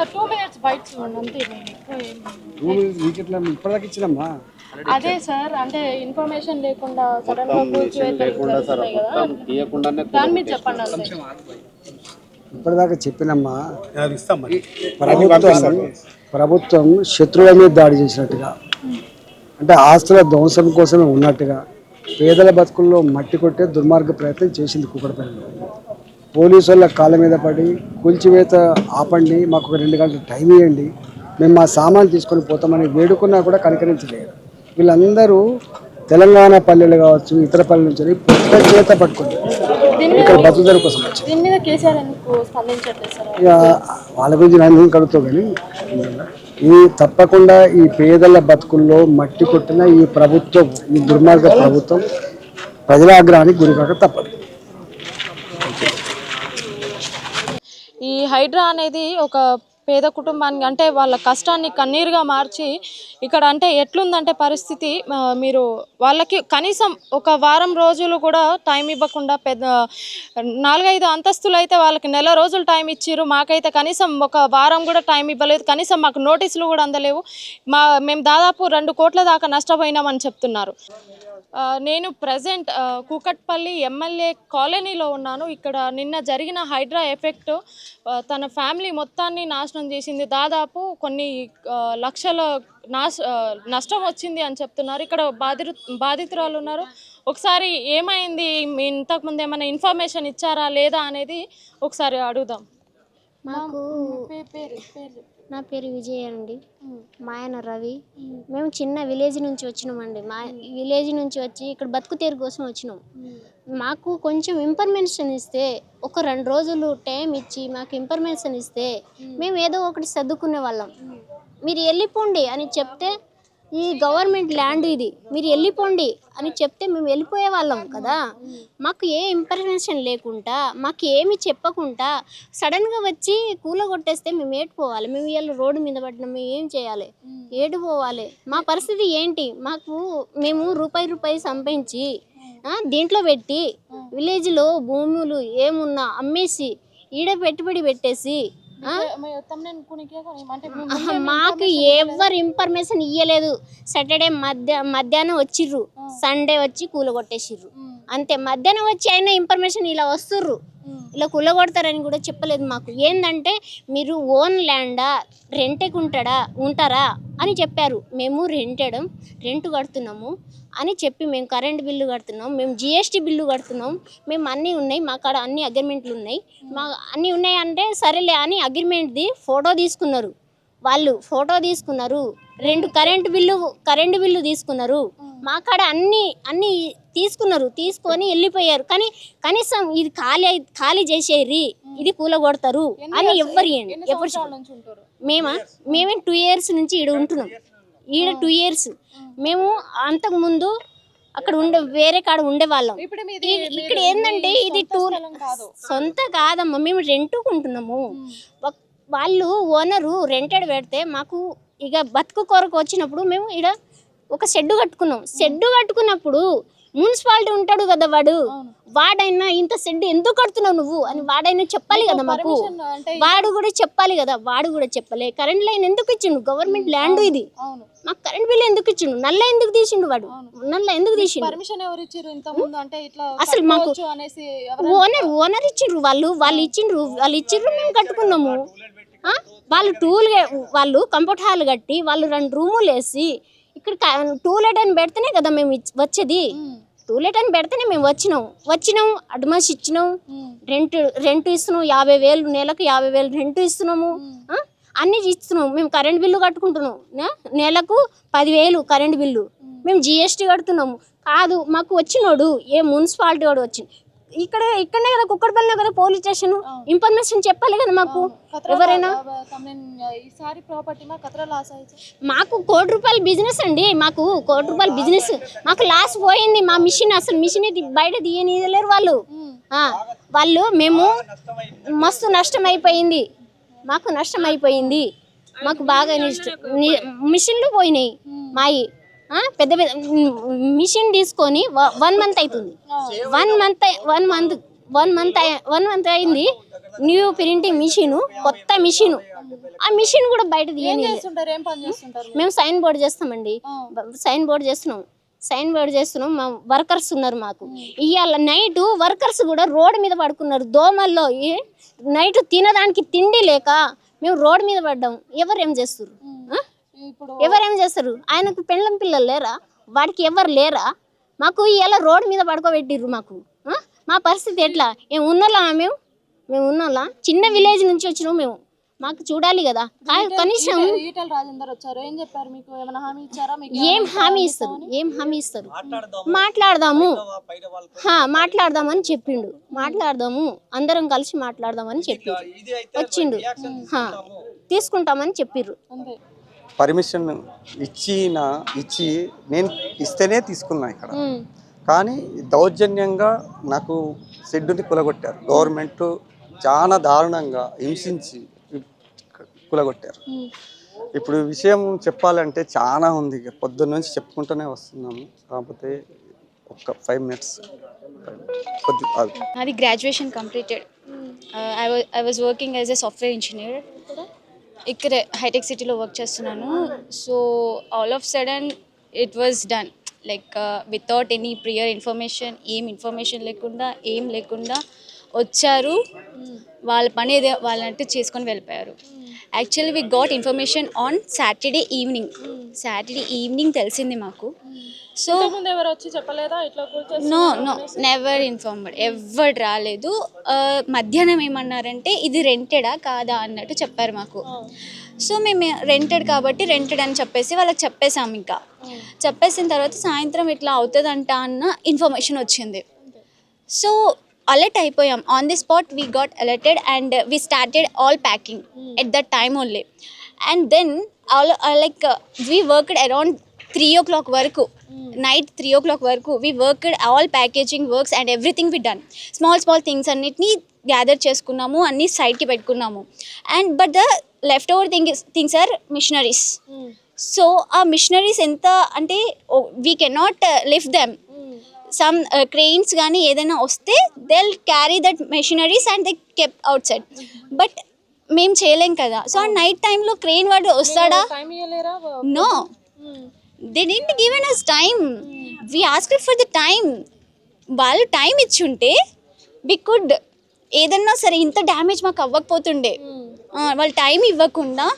ఒక 2 మినిట్స్ బయట చూడండి అంతే. ఇప్పటిదాకా ఇచ్చినమ్మా. అదే సార్, అంటే ఇన్ఫర్మేషన్ లేకుండా సడన్ గా దాని మీద చెప్పండి అంతే. ఇప్పటిదాకా చెప్పినమ్మా. ప్రభుత్వం శత్రువుల మీద దాడి చేసినట్టుగా, అంటే ఆస్తుల ధ్వంసం కోసమే ఉన్నట్టుగా పేదల బతుకుల్లో మట్టి కొట్టే దుర్మార్గ ప్రయత్నం చేసింది కూకట్పల్లిలో. పోలీసు వాళ్ళ కాళ్ళ మీద పడి కూల్చివేత ఆపండి, మాకు ఒక 2 గంటలు టైం ఇవ్వండి, మేము మా సామాన్లు తీసుకొని పోతామని వేడుకున్నా కూడా కనికరించలేదు. వీళ్ళందరూ తెలంగాణ పల్లెలు కావచ్చు, ఇతర పల్లెల నుంచి పొట్ట చేత పట్టుకుంది ఇక్కడ బతుకుదల కోసం వచ్చి. ఇక వాళ్ళ గురించి నేను కడుగుతావు, కానీ ఈ తప్పకుండా ఈ పేదల బతుకుల్లో మట్టి కొట్టిన ఈ ప్రభుత్వం, ఈ దుర్మార్గ ప్రభుత్వం ప్రజల ఆగ్రహానికి గురికాక తప్పదు. ఈ హైడ్రా అనేది ఒక పేద కుటుంబానికి అంటే వాళ్ళ కష్టాన్ని కన్నీరుగా మార్చి ఇక్కడ అంటే ఎట్లుందంటే పరిస్థితి, మీరు వాళ్ళకి కనీసం ఒక వారం రోజులు కూడా టైం ఇవ్వకుండా, పెద్ద 4-5 అంతస్తులు అయితే వాళ్ళకి నెల రోజులు టైం ఇచ్చారు, మాకైతే కనీసం ఒక వారం కూడా టైం ఇవ్వలేదు, కనీసం మాకు నోటీసులు కూడా అందలేవు, మేము దాదాపు 2 కోట్ల దాకా నష్టపోయినామని చెప్తున్నారు. నేను ప్రజెంట్ కూకట్పల్లి ఎమ్మెల్యే కాలనీలో ఉన్నాను. ఇక్కడ నిన్న జరిగిన హైడ్రా ఎఫెక్ట్ తన ఫ్యామిలీ మొత్తాన్ని నాశనం చేసింది, దాదాపు కొన్ని లక్షల నష్టం వచ్చింది అని చెప్తున్నారు. ఇక్కడ బాధితురాలు ఉన్నారు. ఒకసారి ఏమైంది, ఇంతకుముందు ఏమైనా ఇన్ఫర్మేషన్ ఇచ్చారా లేదా అనేది ఒకసారి అడుగుదాం. మాకు నా పేరు విజయ అండి, మా ఆయన రవి. మేము చిన్న విలేజ్ నుంచి వచ్చినామండి. మా విలేజ్ నుంచి వచ్చి ఇక్కడ బతుకు తెరు కోసం వచ్చినాం. మాకు కొంచెం ఇన్ఫర్మేషన్ ఇస్తే, ఒక 2 రోజులు టైం ఇచ్చి మాకు ఇన్ఫర్మేషన్ ఇస్తే మేము ఏదో ఒకటి సర్దుకునే వాళ్ళం. మీరు వెళ్ళిపోండి అని చెప్తే, ఈ గవర్నమెంట్ ల్యాండ్ ఇది, మీరు వెళ్ళిపోండి అని చెప్తే మేము వెళ్ళిపోయే వాళ్ళం కదా. మాకు ఏ ఇన్ఫర్మేషన్ లేకుండా, మాకు ఏమి చెప్పకుండా సడన్గా వచ్చి కూలగొట్టేస్తే మేము ఏడుపోవాలి. మేము ఇవాళ రోడ్డు మీద పడినాం, మేము ఏం చేయాలి, ఏడుపోవాలి. మా పరిస్థితి ఏంటి? మేము రూపాయి సంపాదించి దీంట్లో పెట్టి విలేజ్లో భూములు ఏమున్నా అమ్మేసి ఈడ పెట్టుబడి పెట్టేసి మాకు ఎవరు ఇన్ఫర్మేషన్ ఇవ్వలేదు. సాటర్డే మధ్యాహ్నం వచ్చిర్రు, సండే వచ్చి కూలగొట్టేసిర్రు అంతే. మధ్యాహ్నం వచ్చి అయినా ఇన్ఫర్మేషన్ ఇలా వస్తుర్రు, ఇలా కూలగొడతారని కూడా చెప్పలేదు మాకు. ఏంటంటే మీరు ఓన్ ల్యాండా, రెంట్కి ఉంటారా అని చెప్పారు. మేము రెంట్ కడుతున్నాము అని చెప్పి, మేము కరెంట్ బిల్లు కడుతున్నాం, మేము GST బిల్లు కడుతున్నాం, మేము అన్నీ ఉన్నాయి, మా కాడ అన్ని అగ్రిమెంట్లు ఉన్నాయి, అన్నీ ఉన్నాయి అంటే సరేలే అని అగ్రిమెంట్ది ఫోటో తీసుకున్నారు. వాళ్ళు ఫోటో తీసుకున్నారు, 2 కరెంటు బిల్లు తీసుకున్నారు, మా కాడ అన్నీ తీసుకొని వెళ్ళిపోయారు. కానీ కనీసం ఇది ఖాళీ చేసేరి, ఇది కూలగొడతారు అని మేమే 2 years నుంచి ఈడ ఉంటున్నాం. 2 years మేము అంతకు ముందు అక్కడ వేరే కాడ ఉండేవాళ్ళం. ఇక్కడ ఏంటంటే ఇది సొంత కాదమ్మా, మేము రెంటుకుంటున్నాము. వాళ్ళు ఓనరు రెంటెడ్ పెడితే మాకు ఇక బతుకు కొరకు వచ్చినప్పుడు మేము ఇక్కడ ఒక షెడ్డు కట్టుకున్నప్పుడు మున్సిపాలిటీ ఉంటాడు కదా, వాడైనా ఇంత షెడ్ ఎందుకు కడుతున్నావు నువ్వు అని వాడైనా చెప్పాలి కదా మాకు. వాడు కూడా చెప్పలే. కరెంట్ లైన్ ఎందుకు ఇచ్చిండు? గవర్నమెంట్ ల్యాండ్ ఇది, మాకు కరెంట్ బిల్ ఎందుకు ఇచ్చిండు? నల్ల ఎందుకు తీసిండు? అసలు మాకు ఓనర్ ఇచ్చిండ్రు, వాళ్ళు ఇచ్చిండ్రు, మేము కట్టుకున్నాము. వాళ్ళు కంఫర్ట్ హాల్ కట్టి, వాళ్ళు 2 రూములు వేసి ఇక్కడ టూలెట్ అని పెడితేనే కదా మేము వచ్చేది. టూలెట్ అని పెడితేనే మేము వచ్చినాం, అడ్వాన్స్ ఇచ్చినాం, రెంట్ ఇస్తున్నాం, 50,000 నెలకు 50,000 రెంట్ ఇస్తున్నాము, అన్నీ ఇస్తున్నాం. మేము కరెంట్ బిల్లు కట్టుకుంటున్నాం, నెలకు 10,000 కరెంట్ బిల్లు, మేము GST కడుతున్నాము. కాదు, మాకు వచ్చినోడు ఏ మున్సిపాలిటీ వాడు వచ్చింది, ఇక్కడనే కదా కుక్కడపల్లినే కదా పోలీస్ స్టేషన్, ఇన్ఫర్మేషన్ చెప్పాలి కదా మాకు. ఎవరైనా మాకు ₹1 కోటి బిజినెస్ అండి, మాకు ₹1 కోటి బిజినెస్, మాకు లాస్ పోయింది. మా మిషన్ బయట తీయలేరు వాళ్ళు. మేము మస్తు నష్టం అయిపోయింది, మాకు బాగా మిషన్లు పోయినాయి మాయి. పెద్ద మిషన్ తీసుకొని 1 month అవుతుంది, 1 month అయింది. న్యూ ప్రింటింగ్ మిషన్, కొత్త మిషన్, ఆ మిషన్ కూడా బయట తీయని. చేస్తుంటారు, ఏం పని చేస్తుంటారు? మేము సైన్ బోర్డ్ చేస్తామండి, సైన్ బోర్డ్ చేస్తున్నాం. మా వర్కర్స్ ఉన్నారు మాకు. ఇవాళ నైట్ వర్కర్స్ కూడా రోడ్డు మీద పడుకున్నారు దోమల్లో. నైట్ తినడానికి తిండి లేక మేము రోడ్డు మీద పడ్డాం. ఎవరేం చేస్తారు? ఎవరేం చేస్తారు? ఆయనకు పెళ్ళం పిల్లలు లేరా? వాడికి ఎవరు లేరా? మాకు ఇలా రోడ్డు మీద పడుకోబెట్టిర్రు. మా పరిస్థితి ఎట్లా? మేము ఉన్నోళ్ళ చిన్న విలేజ్ నుంచి వచ్చినాం మేము. మాకు చూడాలి కదా కనీసం. ఏం హామీ ఇస్తారు? మాట్లాడదామని చెప్పిండు. అందరం కలిసి మాట్లాడదామని చెప్పిండు. వచ్చిండు, తీసుకుంటామని చెప్పిర్రు. పర్మిషన్ ఇచ్చి నేను ఇస్తేనే తీసుకున్నా ఇక్కడ. కానీ దౌర్జన్యంగా నాకు షెడ్డుని కూలగొట్టారు. గవర్నమెంట్ చాలా దారుణంగా హింసించి కూలగొట్టారు. ఇప్పుడు విషయం చెప్పాలంటే చాలా ఉంది, పొద్దున్న నుంచి చెప్పుకుంటూనే వస్తున్నాము. కాకపోతే ఒక 5 minutes అది graduation completed. I was working as a software engineer. ఇక్కడ హైటెక్ సిటీలో వర్క్ చేస్తున్నాను. So all of sudden it was done like without any prior information, ఏం లేకుండా వచ్చారు. వాళ్ళ పని ఏదో వాళ్ళంటూ చేసుకొని వెళ్ళిపోయారు. Actually we got information on Saturday evening తెలిసింది మాకు. సో నో నెవర్ ఇన్ఫార్మ్డ్, ఎవరు రాలేదు. మధ్యాహ్నం ఏమన్నారంటే ఇది రెంటెడా కాదా అన్నట్టు చెప్పారు మాకు. సో మేము రెంటెడ్ కాబట్టి రెంటెడ్ అని చెప్పేసి వాళ్ళకి చెప్పేసాం. ఇంకా చెప్పేసిన తర్వాత సాయంత్రం ఇట్లా అవుతుందంట అన్న ఇన్ఫర్మేషన్ వచ్చింది. సో alert అయిపోయాం. On the spot we got alerted and we started all packing at that time only. And then like we worked around 3 o'clock వరకు, నైట్ 3 o'clock వరకు we worked all packaging works and everything we done. Small things అన్నిటినీ gather చేసుకున్నాము, అన్నీ సైడ్కి పెట్టుకున్నాము. And but the left over things are machineries. So ఆ machineries ఎంత అంటే we cannot lift them. Some cranes కానీ ఏదైనా వస్తే they will carry that machineries and they kept out side. But మేము చేయలేం కదా. సో ఆ నైట్ టైంలో క్రెయిన్ వాడు వస్తాడా? No, they didn't given us time. We asked for the time. వాళ్ళు టైం ఇచ్చుంటే వి కుడ్ ఏదన్నా సరే ఇంత డ్యామేజ్ మాకు అవ్వకపోతుండే. వాళ్ళు టైం ఇవ్వకుండా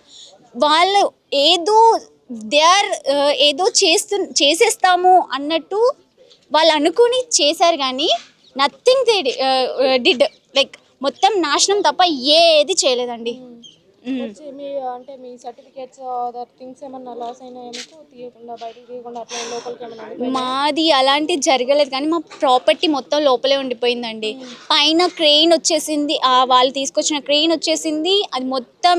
వాళ్ళు ఏదో చేసేస్తాము అన్నట్టు వాళ్ళు అనుకుని చేశారు. కానీ నథింగ్ దే డిడ్. లైక్ మొత్తం నాశనం తప్ప ఏది చేయలేదండి. అంటే మీ సర్టిఫికేట్స్ అదర్ థింగ్స్ ఏమన్నా లాస్ అయినాయా మీకు? బయటికి తీయకుండా అట్లా లోపలికి ఏమన్నా? మాది అలాంటివి జరగలేదు, కానీ మా ప్రాపర్టీ మొత్తం లోపలే ఉండిపోయిందండి. పైన క్రెయిన్ వచ్చేసింది, వాళ్ళు తీసుకొచ్చిన క్రెయిన్ వచ్చేసింది, అది మొత్తం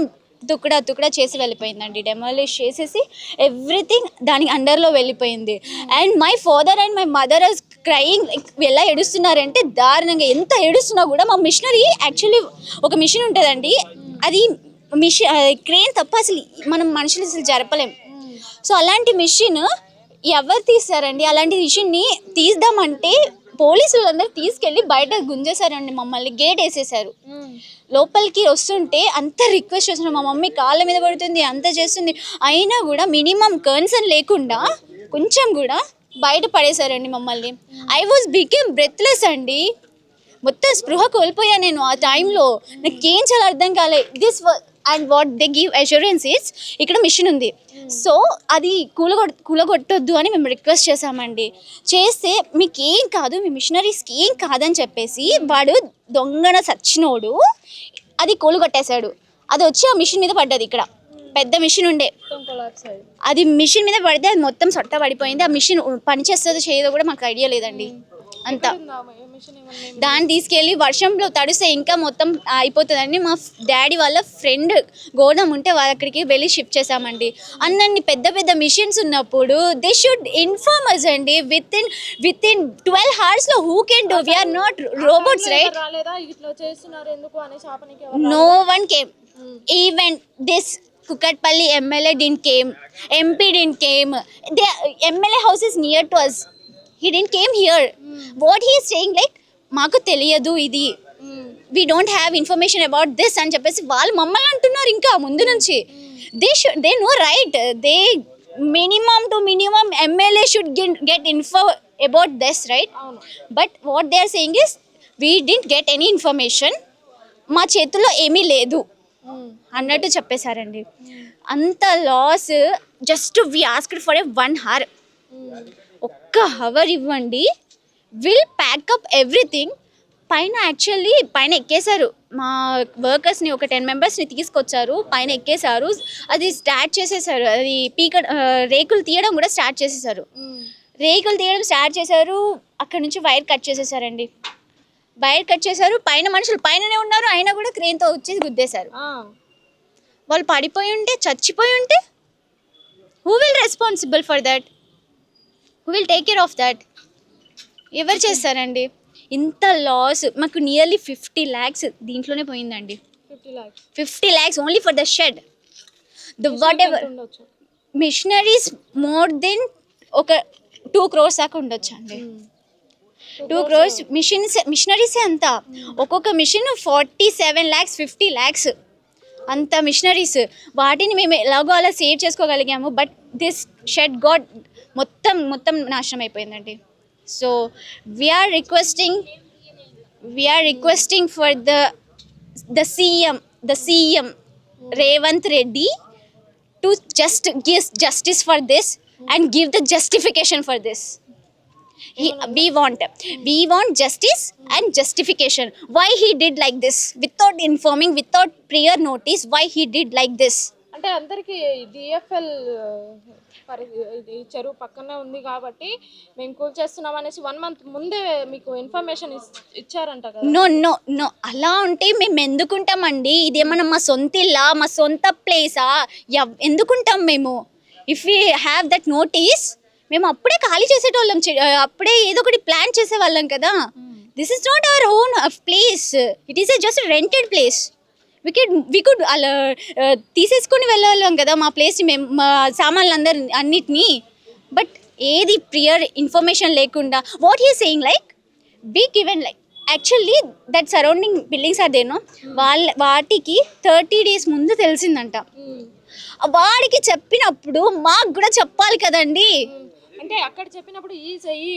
తుకడా చేసి వెళ్ళిపోయిందండి. డెమాలిష్ చేసేసి ఎవ్రీథింగ్ దానికి అండర్లో వెళ్ళిపోయింది. And my father and my mother are crying. ఎలా ఏడుస్తున్నారంటే దారుణంగా, ఎంత ఏడుస్తున్నా కూడా. మా మిషనరీ యాక్చువల్లీ ఒక మిషన్ ఉంటుందండి, అది క్రెయిన్ తప్ప అసలు మనం మనుషులు అసలు జరపలేం. సో అలాంటి మిషన్ ఎవరు తీస్తారండి? అలాంటి మిషన్ని తీద్దామంటే పోలీసులు అందరూ తీసుకెళ్ళి బయట గుంజేశారండి మమ్మల్ని. గేట్ వేసేసారు. లోపలికి వస్తుంటే అంత రిక్వెస్ట్ చేస్తున్నాం, మా మమ్మీ కాళ్ళ మీద పడుతుంది, అంత చేస్తుంది, అయినా కూడా మినిమం కన్సర్న్ లేకుండా కొంచెం కూడా బయట పడేశారండి మమ్మల్ని. ఐ వాజ్ బికేమ్ బ్రెత్లెస్ అండి. మొత్తం స్పృహ కోల్పోయా నేను ఆ టైంలో. నాకేం చాలా అర్థం కాలే. This and what they give assurance is ఇక్కడ మిషన్ ఉంది, సో అది కూలగొట్టొద్దు అని మేము రిక్వెస్ట్ చేసామండి. చేస్తే మీకు ఏం కాదు, మీ మిషనరీస్కి ఏం కాదని చెప్పేసి వాడు దొంగన సచ్చినోడు అది కూలగొట్టేశాడు. అది వచ్చి ఆ మిషన్ మీద పడ్డది. ఇక్కడ పెద్ద మిషన్ ఉండే, అది మిషన్ మీద పడితే అది మొత్తం సొట్ట పడిపోయింది. ఆ మిషన్ పనిచేస్తుందో చేయదో కూడా మాకు ఐడియా లేదండి. అంతా దాన్ని తీసుకెళ్ళి వర్షంలో తడిస్తే ఇంకా మొత్తం అయిపోతుందని మా డాడీ వాళ్ళ ఫ్రెండ్ గోడౌన్ ఉంటే వాళ్ళ అక్కడికి వెళ్ళి షిఫ్ట్ చేసామండి. అన్నీ పెద్ద మిషన్స్ ఉన్నప్పుడు దే షుడ్ ఇన్ఫార్మ్ అస్ అండి. Within 12 hours who can do? We are not robots, right? No one came. Even this Kukatpalli MLA didn't came, MP didn't came. The MLA house is near to us. He didn't came here. What he is saying like, maaku teliyadu idi. We don't have information about this అని చెప్పేసి వాళ్ళు మమ్మల్ని అంటున్నారు ఇంకా ముందు నుంచి. They know right, they minimum to minimum MLA should get info about this, right? But what they are saying is we didn't get any information, మా చేతుల్లో ఏమీ లేదు అన్నట్టు చెప్పేశారండి. అంత loss just we asked for 1 hour. ఒక్క hour ఇవ్వండి, will pack up everything. పైన ఎక్కేశారు మా వర్కర్స్ని, ఒక 10 మెంబర్స్ని తీసుకొచ్చారు, పైన ఎక్కేశారు, అది స్టార్ట్ చేసేసారు, అది రేకులు తీయడం కూడా స్టార్ట్ చేసేసారు. అక్కడ నుంచి వైర్ కట్ చేసేసారండి. పైన మనుషులు పైననే ఉన్నారు, అయినా కూడా క్రేన్తో వచ్చేసి గుద్దేశారు. వాళ్ళు పడిపోయి ఉంటే, చచ్చిపోయి ఉంటే who will responsible for that? Who will take care of that? ఎవరు చేస్తారండి? ఇంత లాస్ మాకు నియర్లీ 50 lakhs దీంట్లోనే పోయిందండి. 50 lakhs only for the shed. Whatever machineries more than ఒక 2 crores దాకా ఉండొచ్చు అండి. 2 crores మిషనరీసే అంతా. ఒక్కొక్క మిషన్ 47 lakhs 50 lakhs అంత మిషనరీస్. వాటిని మేము ఎలాగో అలా సేవ్ చేసుకోగలిగాము. బట్ దిస్ షెడ్ గాట్ మొత్తం నాశనం అయిపోయిందండి. So we are requesting for the CM Revanth Reddy to just give justice for this and give the justification for this. We want justice and justification. Why he did like this without informing, without prior notice? Why he did like this? అంటే అందరికి DFL ఇది చెరువు పక్కనే ఉంది కాబట్టి మేము cool చేస్తున్నాం అనేసి 1 month ముందే మీకు ఇన్ఫర్మేషన్ ఇచ్చారంట కదా? నో అలా ఉంటే మేము ఎందుకుంటామండి? ఇదేమన్నా మా సొంత ఇల్లా, మా సొంత ప్లేసా? ఎందుకుంటాం మేము? If we have that notice మేము అప్పుడే ఖాళీ చేసేటోళ్ళం, అప్పుడే ఏదో ఒకటి ప్లాన్ చేసేవాళ్ళం కదా. This is not our own place, it is just rented place. we could అలా తీసేసుకొని వెళ్ళాం కదా మా ప్లేస్ని, మేము మా సామాన్లు అన్నిటినీ. బట్ ఏది ప్రియర్ ఇన్ఫర్మేషన్ లేకుండా what he saying like be given like actually that surrounding buildings are దేనో వాటికి 30 days ముందు తెలిసిందంట. వాడికి చెప్పినప్పుడు మాకు కూడా చెప్పాలి కదండి. అంటే అక్కడ చెప్పినప్పుడు ఈ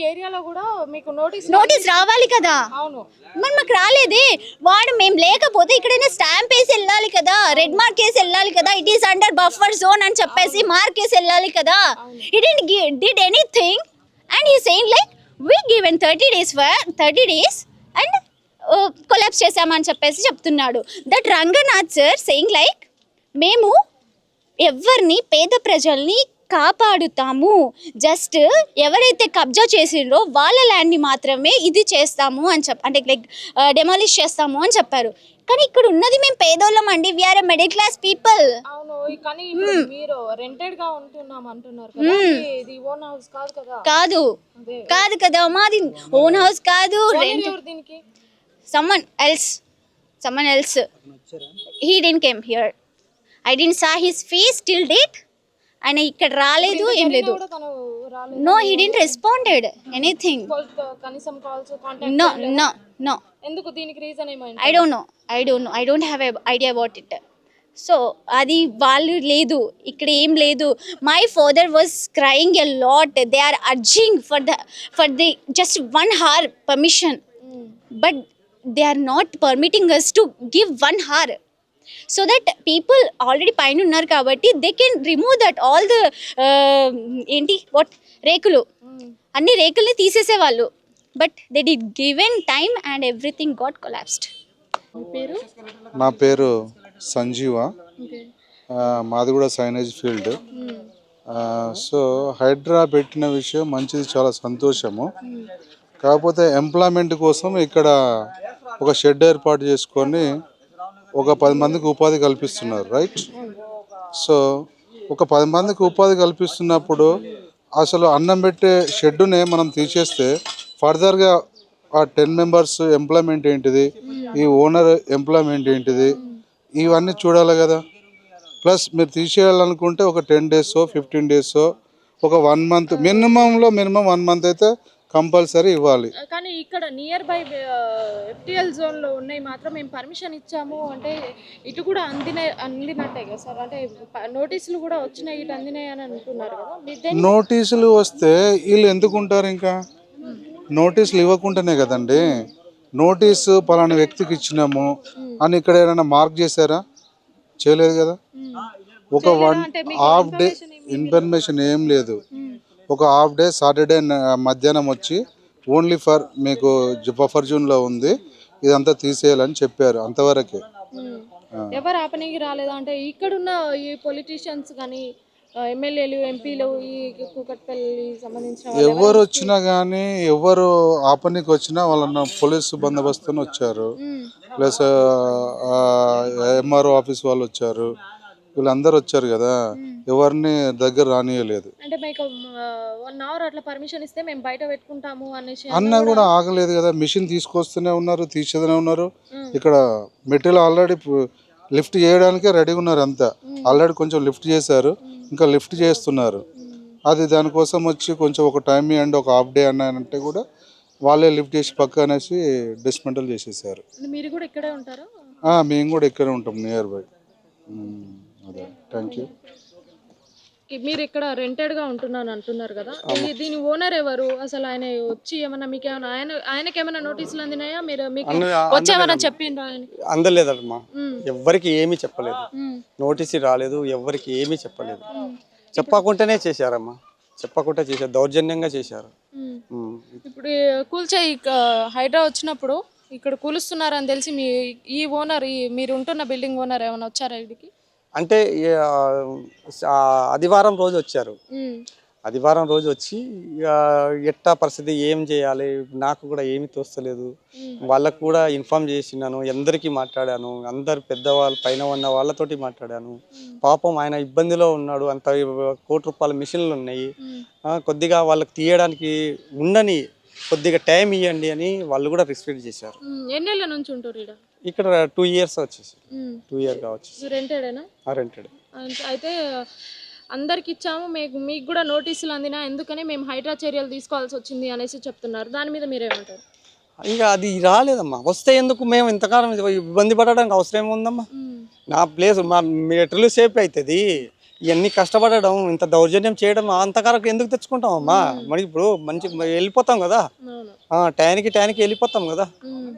ఏరియాలో కూడా మీకు నోటీస్ రావాలి కదా. అవును, మరి మాకు రాలేదే. వాడు మేము లేకపోతే ఇక్కడైనా స్టాంప్ వేసి వెళ్ళాలి కదా, రెడ్ మార్క్ వేసి వెళ్ళాలి కదా, it is under buffer zone అని చెప్పేసి మార్క్ వేసి వెళ్ళాలి కదా. హి did did anything and he saying like we given 30 days and collapse చేసామని చెప్పేసి చెప్తున్నాడు. That Ranganath sir saying like మేము ఎవరిని, పేద ప్రజల్ని కాపాడుతాము, జస్ట్ ఎవరైతే కబ్జా చేసిండ్రో వాళ్ళ ల్యాండ్ని మాత్రమే ఇది చేస్తాము అని అంటే లైక్ డెమాలిష్ చేస్తాము అని చెప్పారు. కానీ ఇక్కడ ఉన్నది మేము పేదోళ్ళం అండి, we are a middle class people. అవును, కానీ మీరు రెంటెడ్ గా ఉంటున్నాం అంటున్నారు కదా, ఇది ఓన్ హౌస్ కాదు కదా? కాదు కదా, మాది ఓన్ హౌస్ కాదు, రెంట్. దీనికి someone else he didn't came here. I didn't saw his face till date. ఆయన ఇక్కడ రాలేదు, ఏం లేదు. No, he didn't responded anything. కనీసం కాల్స్ కాంటాక్ట్ నో. ఎందుకు? దీనికి రీజన్ ఏమైంది? I don't have idea about it. So అది వాళ్ళు లేదు, ఇక్కడ ఏం లేదు. My father was crying a lot. They are urging for the just 1 hour permission, but they are not permitting us to give 1 hour. So that people already పైన ఉన్నారు కాబట్టి they can remove that all the రేకులు, అన్ని రేకుల్ని తీసేసేవాళ్ళు. But they did given time and everything got collapsed. నా పేరు సంజీవ, మాది కూడా సైనేజ్ ఫీల్డ్. సో హైడ్రా పెట్టిన విషయం మంచిది, చాలా సంతోషము. కాకపోతే ఎంప్లాయ్మెంట్ కోసం ఇక్కడ ఒక షెడ్ ఏర్పాటు చేసుకొని ఒక 10 మందికి ఉపాధి కల్పిస్తున్నారు, రైట్? సో ఒక 10 మందికి ఉపాధి కల్పిస్తున్నప్పుడు అసలు అన్నం పెట్టే షెడ్డునే మనం తీసేస్తే ఫర్దర్గా ఆ 10 members ఎంప్లాయ్మెంట్ ఏంటిది, ఈ ఓనర్ ఎంప్లాయ్మెంట్ ఏంటిది, ఇవన్నీ చూడాలి కదా. ప్లస్ మీరు తీసేయాలనుకుంటే ఒక 10 days 15 days ఒక 1 month మినిమం 1 month అయితే కంపల్సరీ ఇవ్వాలి. కానీ ఇక్కడ నియర్ బై FTL జోన్లో ఉన్నాయి మాత్రం మేము పర్మిషన్ ఇచ్చాము అంటే ఇటు కూడా అందినట్టే కదా సార్, అంటే నోటీసులు కూడా వచ్చినాయి ఇటు అందినాయి అని అంటున్నారు కదా మీరు. నోటీసులు వస్తే వీళ్ళు ఎందుకు ఉంటారు? ఇంకా నోటీసులు ఇవ్వకుండానే కదండి. నోటీసు పలానా వ్యక్తికి ఇచ్చినాము అని ఇక్కడ ఏమైనా మార్క్ చేశారా? చేయలేదు కదా. ఒక 1 హాఫ్ డే ఇన్ఫర్మేషన్ ఏం లేదు. ఒక హాఫ్ డే సాటర్డే మధ్యాహ్నం వచ్చి ఓన్లీ ఫర్ మీకు బఫర్ జోన్లో ఉంది ఇదంతా తీసేయాలని చెప్పారు, అంతవరకే. ఎవరు ఆపనీకి రాలేదా? అంటే ఇక్కడున్న ఈ పొలిటీషియన్స్ కానీ ఎమ్మెల్యేలు ఎంపీలు ఈ కూకట్పల్లి సంబంధించిన ఎవరు వచ్చినా కానీ ఎవరు ఆపనికి వచ్చినా వాళ్ళన్న పోలీసు బందోబస్తుని వచ్చారు, ప్లస్ MRO ఆఫీస్ వాళ్ళు వచ్చారు, వీళ్ళందరూ వచ్చారు కదా, ఎవరిని దగ్గర రానియలేదు. అంటే మీకు 1 అవర్ అట్లా పర్మిషన్ ఇస్తే మేము బయట పెట్టుకుంటాము అనేసి అన్నా కూడా ఆగలేదు కదా. మిషన్ తీసుకొస్తూనే ఉన్నారు, తీసేదనే ఉన్నారు. ఇక్కడ మెటీరియల్ ఆల్రెడీ లిఫ్ట్ చేయడానికే రెడీగా ఉన్నారు అంతా. ఆల్రెడీ కొంచెం లిఫ్ట్ చేశారు, ఇంకా లిఫ్ట్ చేస్తున్నారు. అది దానికోసం వచ్చి కొంచెం ఒక టైం ఇవ్వండి, ఒక హాఫ్ డే అన్నానంటే కూడా వాళ్ళే లిఫ్ట్ చేసి పక్క అనేసి డిస్మెంటల్ చేసేసారు. మీరు కూడా ఇక్కడే ఉంటారా? మేము కూడా ఇక్కడే ఉంటాం నియర్ బై. అదే, థ్యాంక్ యూ. మీరు ఇక్కడ రెంటెడ్ గా ఉంటున్నాను అంటున్నారు కదా, దీని ఓనర్ ఎవరు అసలు? ఆయన వచ్చి ఏమన్నా మీకు ఏమైనా ఆయనకి ఏమైనా నోటీసులు అందినాయా? మీరు మీకు వచ్చేమన్నా చెప్పిండ్రా? అందలేదమ్మా, ఎవ్వరికి ఏమీ చెప్పలేదు, నోటీసు రాలేదు, ఎవ్వరికి ఏమీ చెప్పలేదు. చెప్పకుండానే చేశారమ్మా, చెప్పకుండా చేశారు, దౌర్జన్యంగా చేశారు. ఇప్పుడు కూల్చే హైడ్రా వచ్చినప్పుడు ఇక్కడ కూలుస్తున్నారని తెలిసి ఈ ఓనర్, మీరు ఉంటున్న బిల్డింగ్ ఓనర్ ఏమైనా వచ్చారా ఇక్కడికి? అంటే ఆదివారం రోజు వచ్చారు. ఆదివారం రోజు వచ్చి ఎట్టా పరిస్థితి, ఏం చేయాలి, నాకు కూడా ఏమీ తోస్తలేదు. వాళ్ళకు కూడా ఇన్ఫార్మ్ చేసినాను, అందరికీ మాట్లాడాను, అందరు పెద్దవాళ్ళు పైన ఉన్న వాళ్ళతోటి మాట్లాడాను. పాపం ఆయన ఇబ్బందిలో ఉన్నాడు, అంత ₹1 కోటి మిషన్లు ఉన్నాయి, కొద్దిగా వాళ్ళకి తీయడానికి ఉండని, కొద్దిగా టైం ఇవ్వండి అని వాళ్ళు కూడా రిస్పెక్ట్ చేశారు. ఎన్నేళ్ళ నుంచి ఉంటారు ఇక్కడ 2 years వచ్చేసి 2 years కావచ్చు. రెంటెడేనా? రెంటెడ్. అయితే అందరికి ఇచ్చాము, మీకు కూడా నోటీసులు అందినా, ఎందుకని మేము హైడ్రా చర్యలు తీసుకోవాల్సి వచ్చింది అనేసి చెప్తున్నారు. దాని మీద మీరేమంటారు? ఇక అది రాలేదమ్మా, వస్తే ఎందుకు మేము ఇంతకాలం ఇబ్బంది పడడానికి అవసరం ఏముందమ్మా? నా ప్లేస్ మా మెట్రోలు సేఫ్ అవుతుంది, ఇవన్నీ కష్టపడడం, ఇంత దౌర్జన్యం చేయడం అంతకాలకు ఎందుకు తెచ్చుకుంటామమ్మా? మరి ఇప్పుడు మంచి వెళ్ళిపోతాం కదా, టైంకి వెళ్ళిపోతాం కదా,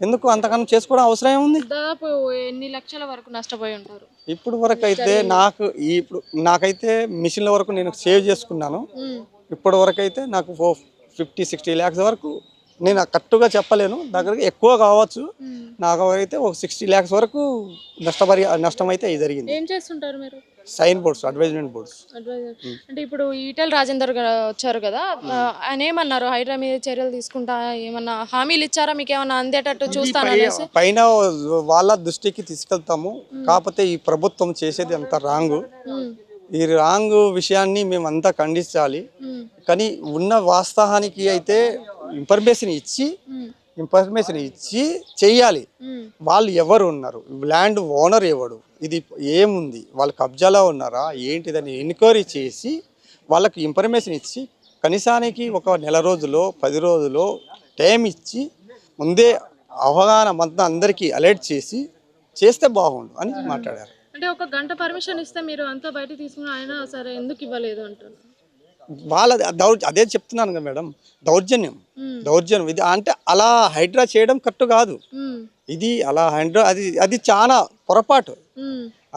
ఎందుకు అంతకన్నా చేసుకోవడం అవసరం ఏముంది? దాదాపు ఎన్ని లక్షల వరకు నష్టపోయి ఉంటారు ఇప్పుడు వరకు అయితే? నాకైతే మిషన్ల వరకు నేను సేవ్ చేసుకున్నాను. ఇప్పటి వరకు అయితే నాకు 50-60 lakhs వరకు, నేను కరెక్ట్గా చెప్పలేను, దగ్గరకి ఎక్కువ కావచ్చు, నాకు అయితే ఒక 60 lakhs వరకు నష్టం అయితే జరిగింది. ఏం చేస్తుంటారు మీరు? Sign boards, advisement boards. అంటే ఇప్పుడు ఈటెల రాజేందర్ వచ్చారు కదా, ఆయన ఏమన్నారు? హైడ్రా మీద చర్యలు తీసుకుంటా ఏమన్నా హామీలు ఇచ్చారా? మీకు ఏమన్నా అందేటట్టు చూస్తాను పైన వాళ్ళ దృష్టికి తీసుకెళ్తాము. కాకపోతే ఈ ప్రభుత్వం చేసేది అంత రాంగ్, ఈ రాంగ్ విషయాన్ని మేము అంతా ఖండించాలి. కానీ ఉన్న వాస్తవానికి అయితే ఇన్ఫర్మేషన్ ఇచ్చి చెయ్యాలి. వాళ్ళు ఎవరు ఉన్నారు, ల్యాండ్ ఓనర్ ఎవడు, ఇది ఏముంది, వాళ్ళ కబ్జాలో ఉన్నారా ఏంటిదని ఎంక్వైరీ చేసి వాళ్ళకి ఇన్ఫర్మేషన్ ఇచ్చి కనీసానికి ఒక నెల రోజులో 10 రోజులో టైం ఇచ్చి ముందే అవగాహన మొత్తం అందరికీ అలర్ట్ చేస్తే బాగుండు అని మాట్లాడారు. అంటే ఒక గంట పర్మిషన్ ఇస్తే మీరు అంతా బయట తీసుకుని ఆయన సరే ఎందుకు ఇవ్వలేదు అంటారు? అదే చెప్తున్నాను కదా మేడం, దౌర్జన్యం ఇది. అంటే అలా హైడ్రా చేయడం కరెక్ట్ కాదు, ఇది అలా హైడ్రా అది చాలా పొరపాటు.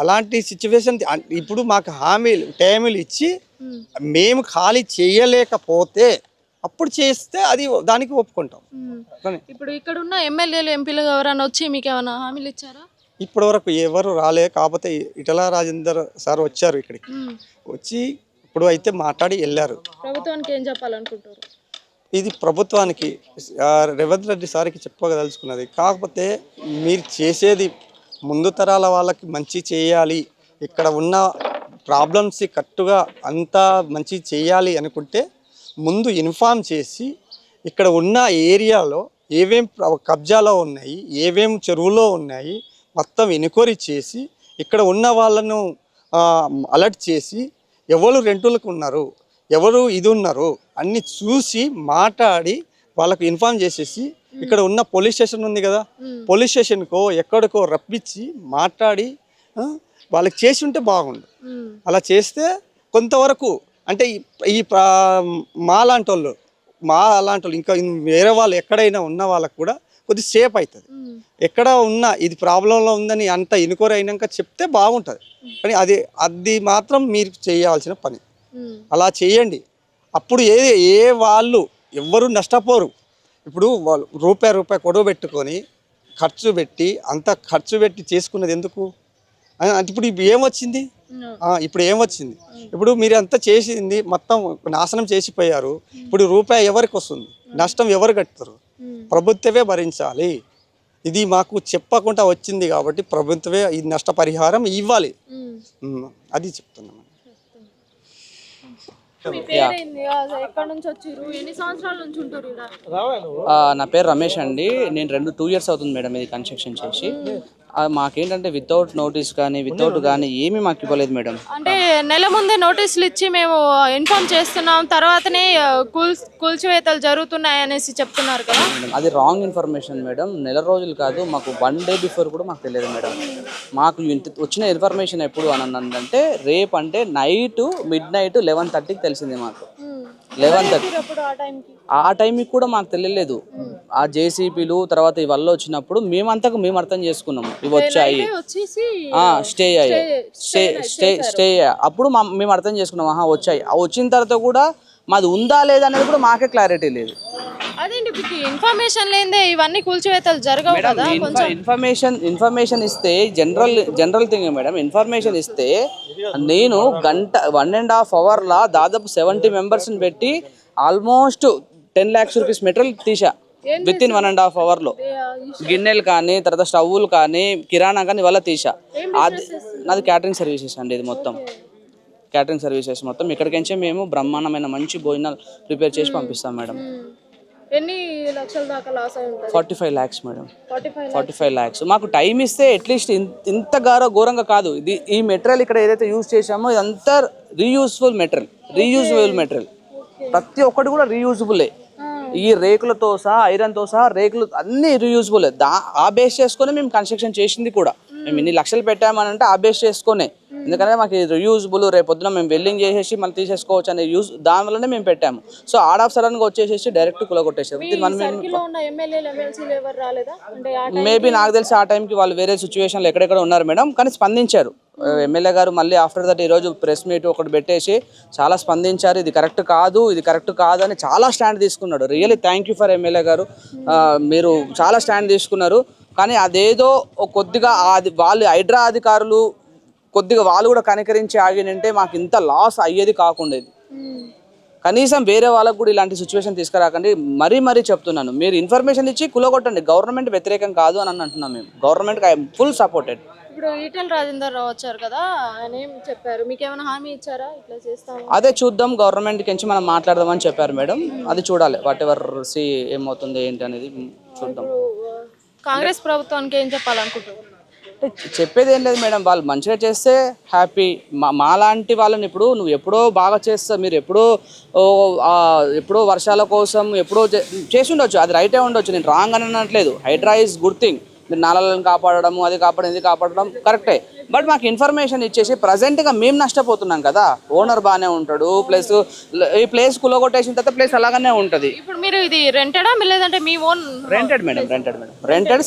అలాంటి సిచ్యువేషన్ ఇప్పుడు మాకు టైములు ఇచ్చి మేము ఖాళీ చేయలేకపోతే అప్పుడు చేస్తే అది దానికి ఒప్పుకుంటాం. ఇప్పుడు ఇక్కడ ఉన్న ఎమ్మెల్యేలు ఎంపీలు ఎవరైనా వచ్చి మీకు ఏమైనా హామీలు ఇచ్చారా? ఇప్పటి వరకు ఎవరు రాలే. కాకపోతే ఈటెల రాజేందర్ సార్ వచ్చారు ఇక్కడికి, వచ్చి ఇప్పుడు అయితే మాట్లాడి వెళ్ళారు. ప్రభుత్వానికి ఏం చెప్పాలనుకుంటారు? ఇది ప్రభుత్వానికి రేవంత్ రెడ్డి సార్కి చెప్పదలుచుకున్నది. కాకపోతే మీరు చేసేది ముందు తరాల వాళ్ళకి మంచి చేయాలి, ఇక్కడ ఉన్న ప్రాబ్లమ్స్ కరెక్ట్గా అంతా మంచి చేయాలి అనుకుంటే ముందు ఇన్ఫార్మ్ చేసి ఇక్కడ ఉన్న ఏరియాలో ఏమేం కబ్జాలో ఉన్నాయి, ఏమేం చెరువులో ఉన్నాయి మొత్తం ఎన్క్వైరీ చేసి ఇక్కడ ఉన్న వాళ్ళను అలర్ట్ చేసి ఎవరు రెంటులకు ఉన్నారు, ఎవరు ఇది ఉన్నారు అన్ని చూసి మాట్లాడి వాళ్ళకు ఇన్ఫార్మ్ చేసేసి ఇక్కడ ఉన్న పోలీస్ స్టేషన్ ఉంది కదా, పోలీస్ స్టేషన్కో ఎక్కడికో రప్పించి మాట్లాడి వాళ్ళకి చేసి ఉంటే బాగుండు. అలా చేస్తే కొంతవరకు అంటే మా లాంటి వాళ్ళు ఇంకా వేరే వాళ్ళు ఎక్కడైనా ఉన్న వాళ్ళకు కూడా కొద్దిగా సేఫ్ అవుతుంది. ఎక్కడ ఉన్నా ఇది ప్రాబ్లంలో ఉందని అంత ఇన్క్వైరీ అయినాక చెప్తే బాగుంటుంది. కానీ అది మాత్రం మీరు చేయాల్సిన పని. అలా చేయండి. అప్పుడు ఏ వాళ్ళు ఎవ్వరూ నష్టపోరు. ఇప్పుడు వాళ్ళు రూపాయి కొడవ పెట్టుకొని అంత ఖర్చు పెట్టి చేసుకున్నది ఎందుకు? అంటే ఇప్పుడు ఏమొచ్చింది? ఇప్పుడు మీరు అంతా చేసింది మొత్తం నాశనం చేసిపోయారు. ఇప్పుడు రూపాయి ఎవరికి వస్తుంది? నష్టం ఎవరు కట్టుతారు? ప్రభుత్వమే భరించాలి. ఇది మాకు చెప్పకుండా వచ్చింది కాబట్టి ప్రభుత్వమే ఈ నష్టపరిహారం ఇవ్వాలి. అది చెప్తున్నాను. ఎక్కడి నుంచి వచ్చారు? ఎన్ని సంవత్సరాల నుంచి ఉంటారు? నా పేరు రమేష్ అండి. నేను 2 years అవుతుంది మేడం ఇది కన్స్ట్రక్షన్ చేసి. మాకేంటంటే వితౌట్ నోటీస్ కానీ వితౌట్ కానీ ఏమీ మాకు ఇవ్వలేదు మేడం. అంటే నెల ముందే నోటీసులు ఇచ్చి మేము ఇన్ఫార్మ్ చేస్తున్నాం, తర్వాతనే కూల్చివేతలు జరుగుతున్నాయి అనేసి చెప్తున్నారు కదా. అది రాంగ్ ఇన్ఫర్మేషన్ మేడం. నెల రోజులు కాదు, మాకు 1 day బిఫోర్ కూడా మాకు తెలియదు మేడం. మాకు వచ్చిన ఇన్ఫర్మేషన్ ఎప్పుడు అంటే రేపు అంటే midnight 11:30కి తెలిసింది మాకు. 11:30 ఆ టైంకి కూడా మాకు తెలియలేదు. ఆ జేసీపీలు తర్వాత ఇవల్ల వచ్చినప్పుడు మేము అర్థం చేసుకున్నాము ఇవి వచ్చాయి, స్టే అప్పుడు మేము అర్థం చేసుకున్నాం వచ్చాయి. వచ్చిన తర్వాత కూడా మాది ఉందా లేదా అనేది కూడా మాకే క్లారిటీ లేదు. ఇన్ఫర్మేషన్ లేదే ఇవన్నీ కూల్చివేతలు జరగవు కదా. ఇన్ఫర్మేషన్ ఇస్తే జనరల్ థింగ్ మేడం. ఇన్ఫర్మేషన్ ఇస్తే నేను 1.5 hour లా దాదాపు 70 members పెట్టి ఆల్మోస్ట్ 10 lakhs rupees మెటీరియల్ తీసా విత్ ఇన్ 1.5 hour లో. గిన్నెలు కానీ తర్వాత స్టవ్లు కానీ కిరాణా కానీ ఇవాళ తీసా. నాది క్యాటరింగ్ సర్వీసెస్ అండి. ఇది మొత్తం క్యాటరింగ్ సర్వీసెస్ మొత్తం ఇక్కడికించే మేము బ్రహ్మాండమైన మంచి భోజనాలు ప్రిపేర్ చేసి పంపిస్తాం మేడం. ఎన్ని లక్షల దాకా లాస్ అయి ఉంటుంది? 45 lakhs మేడం. 45 lakhs. మాకు టైం ఇస్తే అట్లీస్ట్ ఇంత ఘోరంగా కాదు. ఈ మెటీరియల్ ఇక్కడ ఏదైతే యూజ్ చేసామో ఇదంతా రీయూజబుల్ మెటీరియల్. ప్రతి ఒక్కటి కూడా రీయూజబులే. ఈ రేకులతో సహా ఐరన్తో సహా రేకులు అన్ని రీయూజబులే. ఆ బేస్ చేసుకొని మేము కన్స్ట్రక్షన్ చేసింది కూడా. మేము ఇన్ని లక్షలు పెట్టామని అంటే ఆ బేస్ చేసుకునే. ఎందుకంటే మాకు రీయూజబుల్ రేపొద్దున మేము వెల్డింగ్ చేసేసి మళ్ళీ తీసేసుకోవచ్చు అనే దానివల్లనే మేము పెట్టాము. సో సడన్గా వచ్చేసేసి డైరెక్ట్ కులగొట్టేసారు. మేబీ నాకు తెలిసి ఆ టైంకి వాళ్ళు వేరే సిచ్యువేషన్లో ఎక్కడెక్కడ ఉన్నారు మేడం. కానీ స్పందించారు ఎమ్మెల్యే గారు. మళ్ళీ ఆఫ్టర్ దట్ ఈరోజు ప్రెస్ మీట్ ఒకటి పెట్టేసి చాలా స్పందించారు. ఇది కరెక్ట్ కాదు అని చాలా స్టాండ్ తీసుకున్నాడు. Really thank you for MLA గారు. మీరు చాలా స్టాండ్ తీసుకున్నారు. కానీ అదేదో కొద్దిగా వాళ్ళు హైడ్రా అధికారులు కొద్దిగా వాళ్ళు కూడా కనికరించి ఆగినంటే మాకు ఇంత లాస్ అయ్యేది కాకుండేది. కనీసం వేరే వాళ్ళకు కూడా ఇలాంటి సిచ్యువేషన్ తీసుకురాకండి. మరీ చెప్తున్నాను, మీరు ఇన్ఫర్మేషన్ ఇచ్చి కులగొట్టండి. గవర్నమెంట్ వ్యతిరేకం కాదు అని అంటున్నాం మేము. గవర్నమెంట్కి ఐఎమ్ ఫుల్ సపోర్టెడ్. ఇప్పుడు ఈటెల రాజేందర్ రావు వచ్చారు కదా, ఆయన ఏం చెప్పారు? మీకు ఏమైనా హామీ ఇచ్చారా ఇట్లా చేస్తాము? అదే చూద్దాం, గవర్నమెంట్కి నుంచి మనం మాట్లాడదామని చెప్పారు మేడం. అది చూడాలి వాట్ ఎవర్ ఏమవుతుంది ఏంటి అనేది చూద్దాం. కాంగ్రెస్ ప్రభుత్వానికి ఏం చెప్పాలనుకుంటున్నారు? చెప్పేది ఏం లేదు మేడం. వాళ్ళు మంచిగా చేస్తే హ్యాపీ. మాలాంటి వాళ్ళని ఇప్పుడు నువ్వు ఎప్పుడో బాగా చేస్తా, మీరు ఎప్పుడో వర్షాల కోసం ఎప్పుడో చేసి ఉండొచ్చు, అది రైటే ఉండొచ్చు. నేను రాంగ్ అని అనట్లేదు. HYDRAA is good thing. మీరు నాళాలను కాపాడడం, అది కాపాడడం, ఇది కాపాడడం కరెక్టే. బట్ మాకు ఇన్ఫర్మేషన్ ఇచ్చేసి ప్రజెంట్గా మేము నష్టపోతున్నాం కదా. ఓనర్ బాగానే ఉంటాడు, ప్లస్ ఈ ప్లేస్ కులగొట్టేసిన తర్వాత ప్లేస్ అలాగనే ఉంటుంది. ఇప్పుడు మీరు ఇది రెంటెడా లేదంటే మీ own? Rented madam.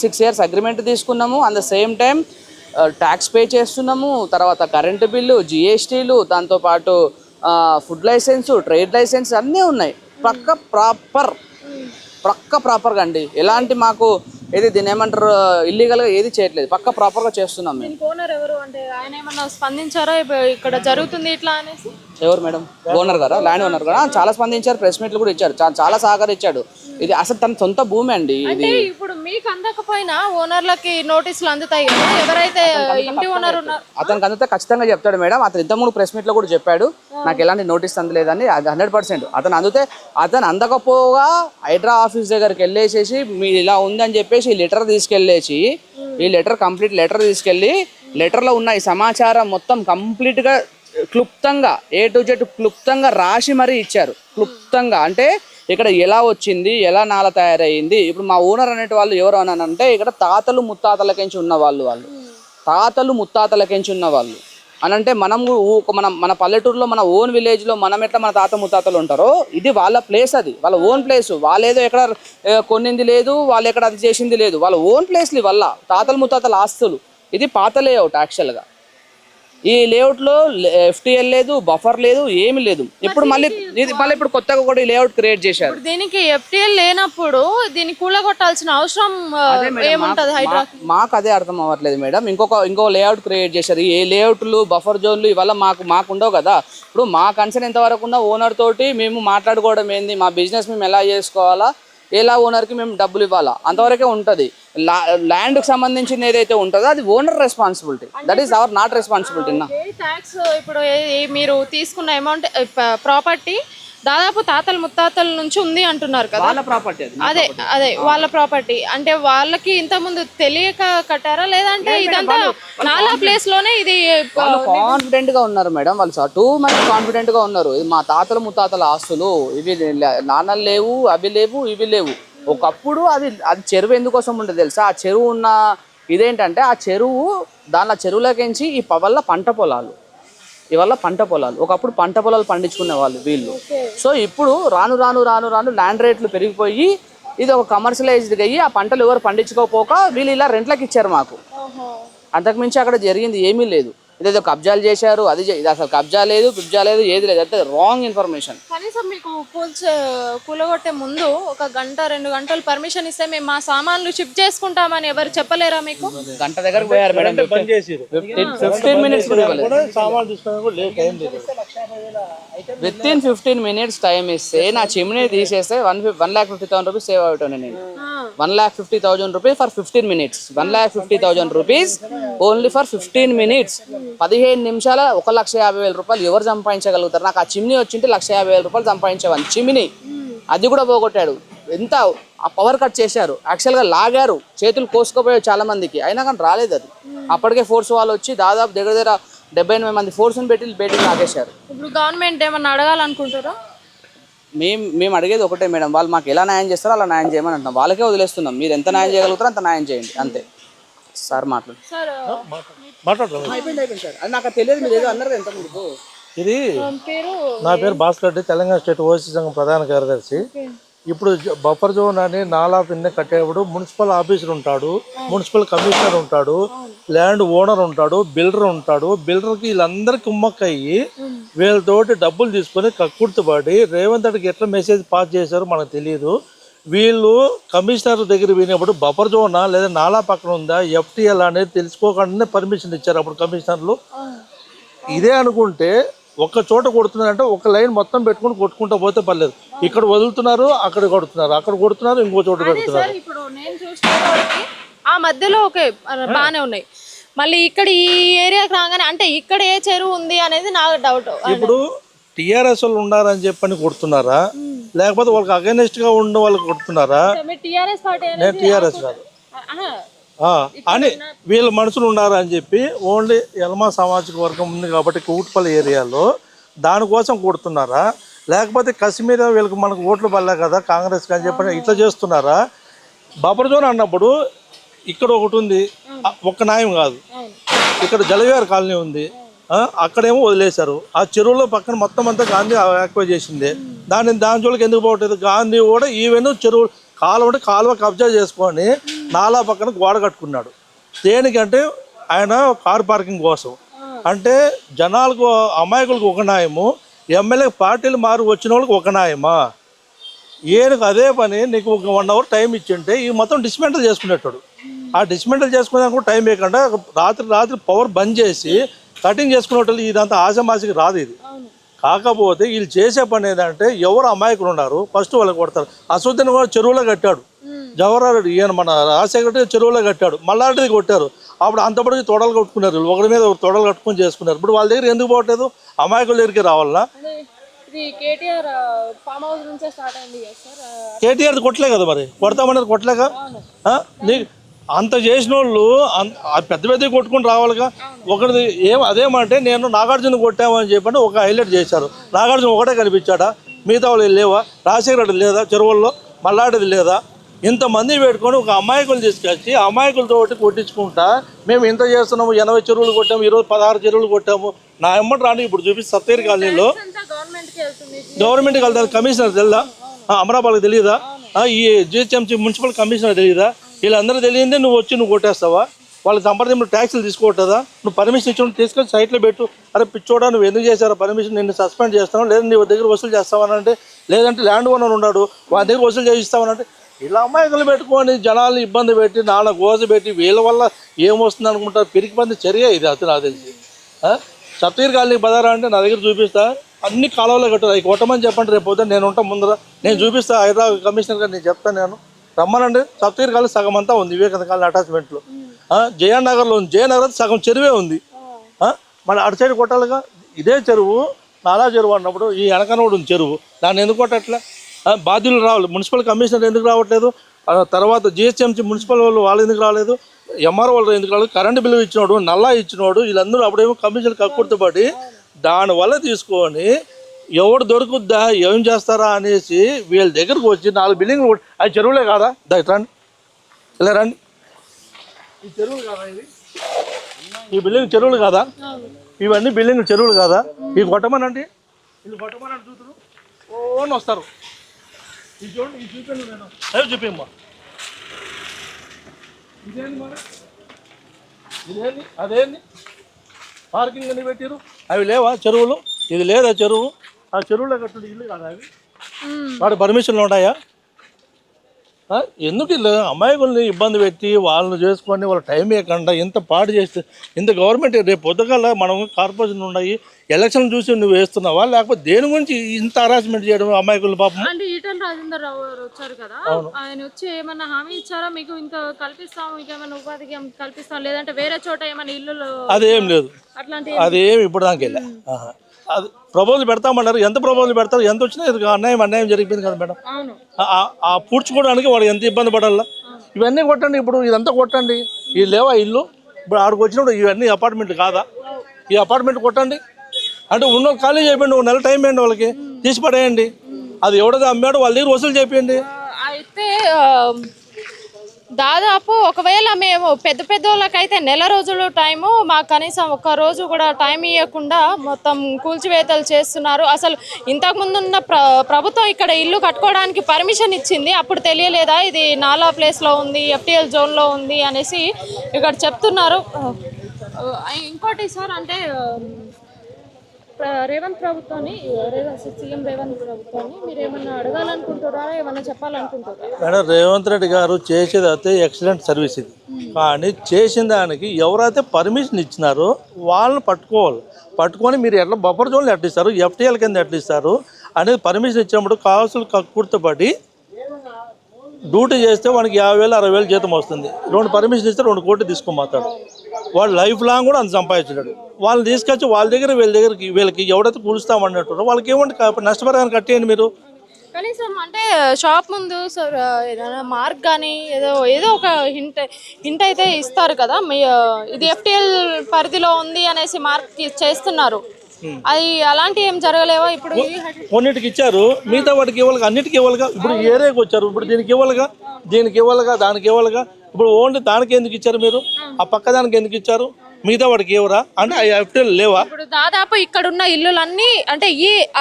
6 years agreement తీసుకున్నాము. At the same time tax pay చేస్తున్నాము. తర్వాత కరెంటు బిల్లు, జిఎస్టీలు, దాంతోపాటు ఫుడ్ లైసెన్స్, ట్రేడ్ లైసెన్స్ అన్నీ ఉన్నాయి. ప్రాపర్గా అండి. ఎలాంటి మాకు దీన్ని ఏమంటారు ఇల్లీగల్గా ఏది చేయట్లేదు. ప్రాపర్గా చేస్తున్నాం మేము. ఓనర్ ఎవరు అంటే ఆయన ఏమన్నా స్పందించారా ఇక్కడ జరుగుతుంది ఇట్లా అనేసి? ఎవరు మేడం? ఓనర్ గారా, ల్యాండ్ ఓనర్ గారా? చాలా స్పందించారు, ప్రెస్ మీట్లు కూడా ఇచ్చారు, చాలా సహకరించాడు. ఇది అసలు తన సొంత భూమి అండి. ఇది ఇప్పుడు మీకు అందకపోయినా ఓనర్లకి నోటీసులు అందుతాయి కదా, ఎవరైతే ఇంటి ఓనర్ ఉన్నారు అతనికి అందితే ఖచ్చితంగా చెప్తాడు మేడం. అతను ఇంతకుముందు ప్రెస్ మీట్లో కూడా చెప్పాడు నాకు ఎలాంటి నోటీస్ అందలేదని. అది 100%. అతను అందకపోగా హైడ్రా ఆఫీస్ దగ్గరికి వెళ్ళేసేసి మీరు ఇలా ఉందని చెప్పేసి ఈ లెటర్ తీసుకెళ్ళేసి కంప్లీట్ లెటర్ తీసుకెళ్ళి లెటర్లో ఉన్న ఈ సమాచారం మొత్తం కంప్లీట్గా క్లుప్తంగా A to Z క్లుప్తంగా రాసి మరీ ఇచ్చారు. క్లుప్తంగా అంటే ఇక్కడ ఎలా వచ్చింది, ఎలా నాల తయారయ్యింది. ఇప్పుడు మా ఓనర్ అనేటి వాళ్ళు ఎవరు అని అంటే ఇక్కడ తాతలు ముత్తాతలకించి ఉన్న వాళ్ళు తాతలు ముత్తాతలకించి ఉన్న వాళ్ళు అని అంటే మన పల్లెటూరులో మన ఓన్ విలేజ్లో మనం ఎట్లా మన తాత ముత్తాతలు ఉంటారో ఇది వాళ్ళ ప్లేస్, అది వాళ్ళ ఓన్ ప్లేస్. వాళ్ళేదో ఎక్కడ కొన్నింది లేదు, వాళ్ళు ఎక్కడ అది చేసింది లేదు, వాళ్ళ ఓన్ ప్లేస్లు వల్ల తాతలు ముత్తాతల ఆస్తులు. ఇది పాత లేఅవుట్ యాక్చువల్గా. ఈ లేఅవుట్లో FTL లేదు, బఫర్ లేదు, ఏమి లేదు. ఇప్పుడు మళ్ళీ ఇప్పుడు కొత్తగా కూడా ఈ లేఅవుట్ క్రియేట్ చేశారు. దీనికి FTL లేనప్పుడు దీన్ని కూలగొట్టాల్సిన అవసరం ఏముంటది హైడ్రా? మాకు అదే అర్థం అవ్వట్లేదు మేడం. ఇంకో లేఅవుట్ క్రియేట్ చేశారు. ఏ లేఅవుట్లు, బఫర్ జోన్లు ఇవల్ల మాకు ఉండవు కదా. ఇప్పుడు మా కన్సర్న్ ఎంతవరకు ఉన్న ఓనర్ తోటి మేము మాట్లాడుకోవడం ఏంది, మా బిజినెస్ మేము ఎలా చేసుకోవాలా, ఎలా ఓనర్కి మేము డబ్బులు ఇవ్వాలా, అంతవరకే ఉంటుంది. ల్యాండ్కి సంబంధించింది ఏదైతే ఉంటుందో అది owner responsibility. That is our not responsibility. Tax ఇప్పుడు మీరు తీసుకున్న అమౌంట్ ప్రాపర్టీ దాదాపు తాతల ముత్తాతల నుంచి ఉంది అంటున్నారు కదా, వాళ్ళ ప్రాపర్టీ. అదే వాళ్ళ ప్రాపర్టీ. అంటే వాళ్ళకి ఇంత ముందు తెలియక కట్టారా, లేదంటే ఇదంతా నాలా ప్లేస్ లోనే ఇది కాన్ఫిడెంట్ గా ఉన్నారు మేడం. వాళ్ళు టూ మచ్ కాన్ఫిడెంట్ గా ఉన్నారు. ఇది మా తాతల ముత్తాతల ఆస్తులు, ఇవి నాన్నలు లేవు, అవి లేవు, ఇవి లేవు. ఒకప్పుడు అది చెరువు ఎందుకోసం ఉండేది తెలుసా? ఆ చెరువు ఉన్న ఇదేంటంటే ఆ చెరువు చెరువులకించి ఈ వల్ల పంట పొలాలు, ఇవల్ల పంట పొలాలు. ఒకప్పుడు పంట పొలాలు పండించుకునే వాళ్ళు వీళ్ళు. సో ఇప్పుడు రాను ల్యాండ్ రేట్లు పెరిగిపోయి ఇది ఒక కమర్షియలైజ్డ్ అయ్యి ఆ పంటలు ఎవరు పండించుకోపోక వీళ్ళు ఇలా రెంట్లకు ఇచ్చారు మాకు. అంతకుమించి అక్కడ జరిగింది ఏమీ లేదు. ఇదేదో కబ్జాలు చేశారు, ఇది అసలు కబ్జా లేదు, ఏది లేదు. అంటే రాంగ్ ఇన్ఫర్మేషన్. కనీసం మీకు కూలగొట్టే ముందు 1 గంట 2 గంటలు పర్మిషన్ ఇస్తే మేము మా సామాన్లు షిఫ్ట్ చేసుకుంటామని ఎవరు చెప్పలేరా మీకు? గంట దగ్గరకు పోయారు madam. 15 minutes with in 15 minutes time ఇస్తే నా చిమ్నీ తీసేస్తే 1,50,000 రూపీస్ సేవ్ అవుతాను నేను. 1,50,000 rupees for 15 minutes. 1,50,000 rupees only for 15 minutes. 15 నిమిషాల 1,50,000 రూపాయలు ఎవరు సంపాదించగలుగుతారు? నాకు ఆ చిమ్నీ వచ్చింటే 1,50,000 రూపాయలు సంపాదించేవాడిని. చిమ్నీ అది కూడా పోగొట్టాడు. ఎంత ఆ పవర్ కట్ చేశారు, యాక్చువల్గా లాగారు, చేతులు కోసుకుపోయారు చాలా మందికి, అయినా కానీ రాలేదు అది. అప్పటికే ఫోర్స్ వాళ్ళు వచ్చి దాదాపు దగ్గర 70-80 మంది ఫోర్స్ని పెట్టి బయటికి లాగేశారు. ఇప్పుడు గవర్నమెంట్ ఏమన్నా అడగాలనుకుంటారా? మేము అడిగేది ఒకటే మేడం, వాళ్ళు మాకు ఎలా న్యాయం చేస్తారో అలా న్యాయం చేయమని అంటున్నాం. వాళ్ళకే వదిలేస్తున్నాం. మీరు ఎంత న్యాయం చేయగలుగుతారో అంత న్యాయం చేయండి అంతే. సార్ మాట్లాడు. అది నాకు తెలియదు, మీరు ఏదో అన్నారు ఎంత ముందు. ఇది నా పేరు భాస్కర్ రెడ్డి, తెలంగాణ స్టేట్ ఓసీ సంఘం ప్రధాన కార్యదర్శి. ఇప్పుడు బఫర్ జోన్ అని నాలా పిన్న కట్టేటప్పుడు మున్సిపల్ ఆఫీసర్ ఉంటాడు, మున్సిపల్ కమిషనర్ ఉంటాడు, ల్యాండ్ ఓనర్ ఉంటాడు, బిల్డర్ ఉంటాడు. బిల్డర్కి వీళ్ళందరికీ కుమ్మక్కయ్యి వీళ్ళతోటి డబ్బులు తీసుకొని కక్కుర్తిపడి రేవంత్ రెడ్డికి ఎట్లా మెసేజ్ పాస్ చేశారో మనకు తెలియదు. వీళ్ళు కమిషనర్ దగ్గర వినేప్పుడు బఫర్ జోనా లేదా నాలా పక్కన ఉందా, FTL అనేది తెలుసుకోకుండానే పర్మిషన్ ఇచ్చారు అప్పుడు కమిషనర్లు. ఇదే అనుకుంటే ఒక్క చోట కొడుతున్నారంటే ఒక లైన్ మొత్తం పెట్టుకుని కొట్టుకుంటూ పోతే పర్లేదు. ఇక్కడ వదులుతున్నారు, అక్కడ కొడుతున్నారు, అక్కడ కొడుతున్నారు, ఇంకో చోట పెడుతున్నారు. ఇప్పుడు నేను చూసిన ఆ మధ్యలో ఓకే బాగానే ఉన్నాయి, మళ్ళీ ఇక్కడ ఈ ఏరియాకి రాగానే అంటే ఇక్కడ ఏ చెరువు ఉంది అనేది నాకు డౌట్. ఇప్పుడు TRS వాళ్ళు ఉండాలని చెప్పని కొడుతున్నారా, లేకపోతే వాళ్ళకి అగైనెస్ట్ గా ఉన్న వాళ్ళు కొడుతున్నారా? నేను TRS కాదు అని వీళ్ళ మనుషులు ఉన్నారు అని చెప్పి ఓన్లీ ఎల్మా సామాజిక వర్గం ఉంది కాబట్టి కూటుపల్లి ఏరియాలో దానికోసం కొడుతున్నారా, లేకపోతే కశ్మీర్ వీళ్ళకి మనకు ఓట్లు పడలే కదా కాంగ్రెస్ అని చెప్పని ఇట్లా చేస్తున్నారా? బఫర్ జోన్ అన్నప్పుడు ఇక్కడ ఒకటి ఉంది, ఒక్క న్యాయం కాదు. ఇక్కడ జలవిహార్ కాలనీ ఉంది, అక్కడేమో వదిలేశారు. ఆ చెరువులో పక్కన మొత్తం అంతా గాంధీ ఆక్యుపై చేసింది. దాని జోలికి ఎందుకు పోవట్లేదు? గాంధీ కూడా ఈవెన్ చెరువు కాలువ కబ్జా చేసుకొని నాలా పక్కన గోడ కట్టుకున్నాడు. దేనికంటే ఆయన కార్ పార్కింగ్ కోసం. అంటే జనాలకు అమాయకులకు ఒక న్యాయము, ఎమ్మెల్యే పార్టీలు మారి వచ్చిన వాళ్ళకి ఒక న్యాయమా? ఏనుకు అదే పని నీకు ఒక 1 అవర్ టైం ఇచ్చింటే ఈ మొత్తం డిస్మెంటల్ చేసుకునేటాడు. ఆ డిస్మెంటల్ చేసుకునేదానికి కూడా టైం వేయకుండా రాత్రి పవర్ బంద్ చేసి కటింగ్ చేసుకునేటోళ్ళు ఇదంతా ఆశమాసికి రాదు ఇది. కాకపోతే వీళ్ళు చేసే పని ఏంటంటే ఎవరు అమాయకులు ఉన్నారు ఫస్ట్ వాళ్ళకి కొడతారు. అసదుద్దీన్ కూడా చెరువులో కట్టాడు, జవహర్లాల్ రెడ్డి ఈయన మన రాజశేఖర చెరువులో కట్టాడు, మల్లారెడ్డి కొట్టారు. అప్పుడు అంతపడికి తొడలు కట్టుకున్నారు, ఒకరి మీద తొడలు కట్టుకుని చేసుకున్నారు. ఇప్పుడు వాళ్ళ దగ్గర ఎందుకు పోవట్లేదు? అమాయకుల దగ్గరికి రావాలా? కేటీఆర్ కొట్టలే కదా, మరి కొడతామనేది కొట్టలేక నీకు అంత చేసిన వాళ్ళు పెద్ద కొట్టుకుని రావాలిగా. ఒకటిది అదేమంటే నేను నాగార్జున కొట్టామని చెప్పండి ఒక హైలైట్ చేశారు. నాగార్జున ఒకటే కనిపించాడా? మిగతా వాళ్ళు లేవా? రాజశేఖర రెడ్డి లేదా చెరువుల్లో? మల్లాడిది లేదా? ఇంతమంది పెట్టుకొని ఒక అమాయకులు తీసుకొచ్చి అమాయకులతో కొట్టించుకుంటా మేము ఇంత చేస్తున్నాము, 80 చెరువులు కొట్టాము, ఈరోజు 16 చెరువులు కొట్టాము. నా ఎమ్మటి రాని ఇప్పుడు చూపిస్తే సత్తగిరి కాలనీలో గవర్నమెంట్కి వెళ్తారు. కమిషనర్ తెలుదా? అమరాబాద్కి తెలియదా? ఈ జిహెచ్ఎంసీ మున్సిపల్ కమిషనర్ తెలియదా? వీళ్ళందరూ తెలియదే నువ్వు వచ్చి నువ్వు కొట్టేస్తావా? వాళ్ళకి సంప్రదింపులు ట్యాక్సులు తీసుకోవట్దా? నువ్వు పర్మిషన్ ఇచ్చి తీసుకొని సైట్లో పెట్టు. అరే పిచ్చోడా నువ్వు ఎందుకు చేశారా పర్మిషన్? నిన్ను సస్పెండ్ చేస్తావు, లేదా నీ దగ్గర వసూలు చేస్తావనంటే, లేదంటే ల్యాండ్ ఓనర్ ఉన్నాడు వాళ్ళ దగ్గర వసూలు చేయిస్తావనంటే, ఇలా అమాయకులు పెట్టుకొని జనాలను ఇబ్బంది పెట్టి నాన్న గోజ పెట్టి వీళ్ళ వల్ల ఏమొస్తుంది అనుకుంటారు. పిరికి పంది చర్య ఇది. అతను నాకు తెలిసి సత్తగిరి కాలనీకి బదారా అంటే నా దగ్గర చూపిస్తా, అన్ని కాలువలో కట్టారు. అవి కొట్టమని చెప్పండి, రేపు పొద్దున్న నేను ఉంటాను ముందర, నేను చూపిస్తా. హైదరాబాద్ కమిషనర్ గారు నేను చెప్తాను, నేను రమ్మనండి. సత్తగిరి కాలనీ సగం అంతా ఉంది వివేకానంద కాలనీ అటాచ్మెంట్లో. జయనగర్లో ఉంది, జయనగర్ సగం చెరువే ఉంది. మళ్ళీ అటు సైడ్ కొట్టాలిగా. ఇదే చెరువు నాలా చెరువు అన్నప్పుడు ఈ వెనకనోడు ఉంది చెరువు, దాన్ని ఎందుకు కొట్టట్లే? బాధ్యులు రావాలి. మున్సిపల్ కమిషనర్ ఎందుకు రావట్లేదు? తర్వాత జిహెచ్ఎంసీ మున్సిపల్ వాళ్ళు ఎందుకు రాలేదు? ఎంఆర్ఓ వాళ్ళు ఎందుకు రాలేదు? కరెంటు బిల్లు ఇచ్చినోడు, నల్లా ఇచ్చినోడు, వీళ్ళందరూ అప్పుడేమో కమిషన్ కక్కుర్తిపడి దానివల్ల తీసుకొని ఎవడు దొరుకుద్దా ఏం చేస్తారా అనేసి వీళ్ళ దగ్గరకు వచ్చి 4 బిల్డింగ్లు అది చెరువులే కాదా? రండి ఇలా రండి. ఈ చెరువులు కాదా? ఈ బిల్డింగ్ చెరువులు కాదా? ఇవన్నీ బిల్డింగ్ చెరువులు కాదా? ఇవి కొట్టమనండి, వీళ్ళు కొట్టమని చూతురు ఓన్ వస్తారు. ఇది చూడండి, ఇది చూపించండి, నేను అదే చూపిమ్మా. ఇదేంది మరి? ఇదేంది అదేంది పార్కింగ్ అని పెట్టారు? అవి లేవా చెరువులు? ఇది లేదా చెరువు? ఆ చెరువులో కట్టు ఇల్లు కాదా అవి? వాటి పర్మిషన్లు ఉంటాయా? ఎందుకు ఇల్లు అమాయకుల్ని ఇబ్బంది పెట్టి వాళ్ళని చేసుకొని వాళ్ళ టైం ఇవ్వకుండా ఇంత పాడు చేస్తే ఇంత గవర్నమెంట్ రేపు పొద్దుగల మనం కార్పొరేషన్ ఉన్నాయి ఎలక్షన్ చూసి నువ్వు వేస్తున్నావా, లేకపోతే దేని గురించి ఇంత హరాస్మెంట్ చేయడం అమాయకులు? పాపం అంటే ఈటల రాజేందర్ రావు గారు వచ్చారు కదా, ఆయన వచ్చి ఏమన్నా హామీ ఇచ్చారా మీకు? ఇంత కల్పిస్తాం, మీకు ఏమైనా ఉపాధికి కల్పిస్తాం, లేదంటే వేరే చోట ఏమైనా ఇల్లు? అదేం లేదు, అట్లాంటి అదేం ఇప్పుడు దానికి వెళ్ళా. అది ప్రపోజల్ పెడతామన్నారు. ఎంత ప్రపోజల్ పెడతారు? ఎంత వచ్చినా ఇది అన్యాయం జరిగిపోయింది కదా మేడం. ఆ పూడ్చుకోవడానికి వాడు ఎంత ఇబ్బంది పడాలా? ఇవన్నీ కొట్టండి, ఇప్పుడు ఇదంతా కొట్టండి. ఈ లేవా ఇల్లు? ఇప్పుడు ఆడికి వచ్చినప్పుడు ఇవన్నీ అపార్ట్మెంట్ కాదా? ఈ అపార్ట్మెంట్ కొట్టండి. అంటే ఉన్న ఖాళీ చేయండి, 1 నెల టైం వేయండి, వాళ్ళకి తీసి పడేయండి. అది ఎవడో అమ్మాడో వాళ్ళ దగ్గర వసూలు చేయండి. అయితే దాదాపు ఒకవేళ మేము పెద్ద వాళ్ళకైతే నెల రోజులు టైము, మాకు కనీసం 1 రోజు కూడా టైం ఇవ్వకుండా మొత్తం కూల్చివేతలు చేస్తున్నారు. అసలు ఇంతకుముందు ఉన్న ప్రభుత్వం ఇక్కడ ఇల్లు కట్టుకోవడానికి పర్మిషన్ ఇచ్చింది, అప్పుడు తెలియలేదా ఇది నాలా ప్లేస్లో ఉంది, FTL జోన్లో ఉంది అనేసి ఇక్కడ చెప్తున్నారు. ఇంకోటి సార్, అంటే రేవంత్ ప్రభుత్వాన్ని, సీఎం రేవంత్ ప్రభుత్వాన్ని మీరు ఏమన్నా అడగాలనుకుంటున్నారా, ఏమన్నా చెప్పాలనుకుంటున్నారా? మేడం, రేవంత్ రెడ్డి గారు చేసేది అయితే ఎక్సలెంట్ సర్వీస్ ఇది. కానీ చేసిన దానికి ఎవరైతే పర్మిషన్ ఇచ్చినారో వాళ్ళని పట్టుకొని మీరు ఎట్లా బఫర్ జోన్లు ఎట్లా ఇస్తారు, FTL కింద ఎట్లా ఇస్తారు అనేది పర్మిషన్ ఇచ్చినప్పుడు కావాల్సిన కక్కుర్తిపడి డ్యూటీ చేస్తే వానికి 50,000 60,000 జీతం వస్తుంది. 2 పర్మిషన్ ఇస్తే 2 కోట్లు తీసుకోమాతాడు. వాడు లైఫ్ లాంగ్ కూడా అంత సంపాదించాడు. వాళ్ళని తీసుకొచ్చి వాళ్ళ దగ్గర వీళ్ళకి ఎవడైతే కూలుస్తామన్నట్టు వాళ్ళకి ఏమంటే నష్టపరిహారం కట్టేయండి మీరు. కనీసం అంటే షాప్ ముందు సార్ ఏదైనా మార్క్ కానీ ఏదో ఒక హింట్ అయితే ఇస్తారు కదా, ఇది FTL పరిధిలో ఉంది అనేసి మార్క్ చేస్తున్నారు. అది అలాంటి ఏం జరగలేవా? ఇప్పుడు కొన్నిటికి ఇచ్చారు, మిగతా వాటికి ఇవ్వాలిగా, అన్నిటికీ ఇవ్వాలిగా. ఇప్పుడు ఏరియాకి వచ్చారు, ఇప్పుడు దీనికి ఇవ్వాలిగా, దానికి ఇవ్వాలిగా. ఇప్పుడు ఓన్లీ దానికి ఎందుకు ఇచ్చారు మీరు? ఆ పక్క దానికి ఎందుకు ఇచ్చారు? మిగతా వాడికి ఎవరా? అంటే FTL లేవా? ఇప్పుడు దాదాపు ఇక్కడ ఉన్న ఇల్లులన్నీ అంటే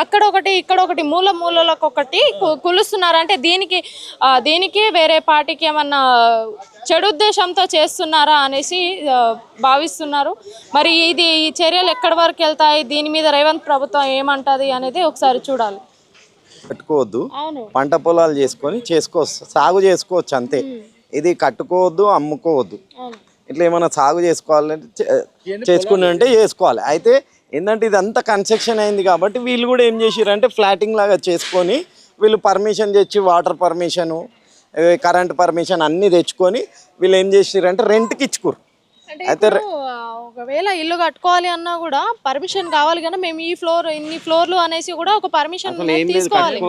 అక్కడ ఒకటి ఇక్కడ ఒకటి మూలలకు ఒకటి కులుస్తున్నారు. అంటే దీనికి వేరే పార్టీకి ఏమన్నా చెడు ఉద్దేశంతో చేస్తున్నారా అనేసి భావిస్తున్నారు. మరి ఈ చర్యలు ఎక్కడి వరకు వెళ్తాయి, దీని మీద రేవంత్ ప్రభుత్వం ఏమంటది అనేది ఒకసారి చూడాలి. కట్టుకోవద్దు, పంట పొలాలు సాగు చేసుకోవచ్చు అంతే. ఇది కట్టుకోవద్దు, అమ్ముకోవద్దు. ఇట్లా ఏమైనా సాగు చేసుకోవాలంటే చేసుకోవాలి. అయితే ఏంటంటే ఇదంతా కన్స్ట్రక్షన్ అయింది కాబట్టి వీళ్ళు కూడా ఏం చేసిరంటే ఫ్లాటింగ్ లాగా చేసుకొని వీళ్ళు పర్మిషన్ తెచ్చి వాటర్ పర్మిషను, కరెంట్ పర్మిషన్ అన్నీ తెచ్చుకొని వీళ్ళు ఏం చేసిరంటే రెంట్కి ఇచ్చుకోరు. అయితే ఒకవేళ ఇల్లు కట్టుకోవాలి అన్నా కూడా పర్మిషన్ కావాలి కదా, మేము ఇన్ని ఫ్లోర్లు అనేసి కూడా ఒక పర్మిషన్ తీసుకోవాలి.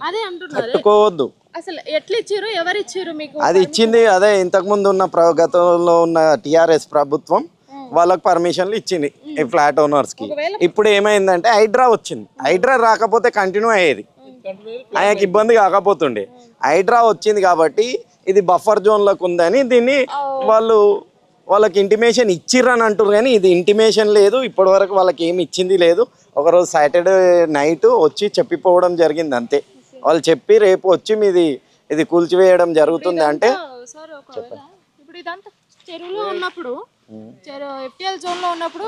అదే అంటున్నారు, కట్టుకోవద్దు. అసలు ఎట్లా ఇచ్చారు, ఎవరు ఇచ్చారు మీకు? అది ఇచ్చింది అదే ఇంతకుముందు ఉన్న గతంలో ఉన్న TRS ప్రభుత్వం వాళ్ళకి పర్మిషన్లు ఇచ్చింది ఈ ఫ్లాట్ ఓనర్స్కి. ఇప్పుడు ఏమైందంటే హైడ్రా వచ్చింది. హైడ్రా రాకపోతే కంటిన్యూ అయ్యేది, ఆయనకి ఇబ్బంది కాకపోతుండే. హైడ్రా వచ్చింది కాబట్టి ఇది బఫర్ జోన్లకు ఉందని దీన్ని వాళ్ళకి ఇంటిమేషన్ ఇచ్చిర్రని అంటారు, కానీ ఇది ఇంటిమేషన్ లేదు. ఇప్పటి వరకు వాళ్ళకి ఏమి ఇచ్చింది లేదు. ఒకరోజు సాటర్డే నైట్ వచ్చి చెప్పిపోవడం జరిగింది అంతే. వాళ్ళు చెప్పి రేపు వచ్చి ఇది కూల్చివేయడం జరుగుతుంది అంటే. సార్ ఒకవేళ ఇప్పుడు ఇదంతా చెరువులో ఉన్నప్పుడు ఎఫ్టీఎల్ జోన్ లో ఉన్నప్పుడు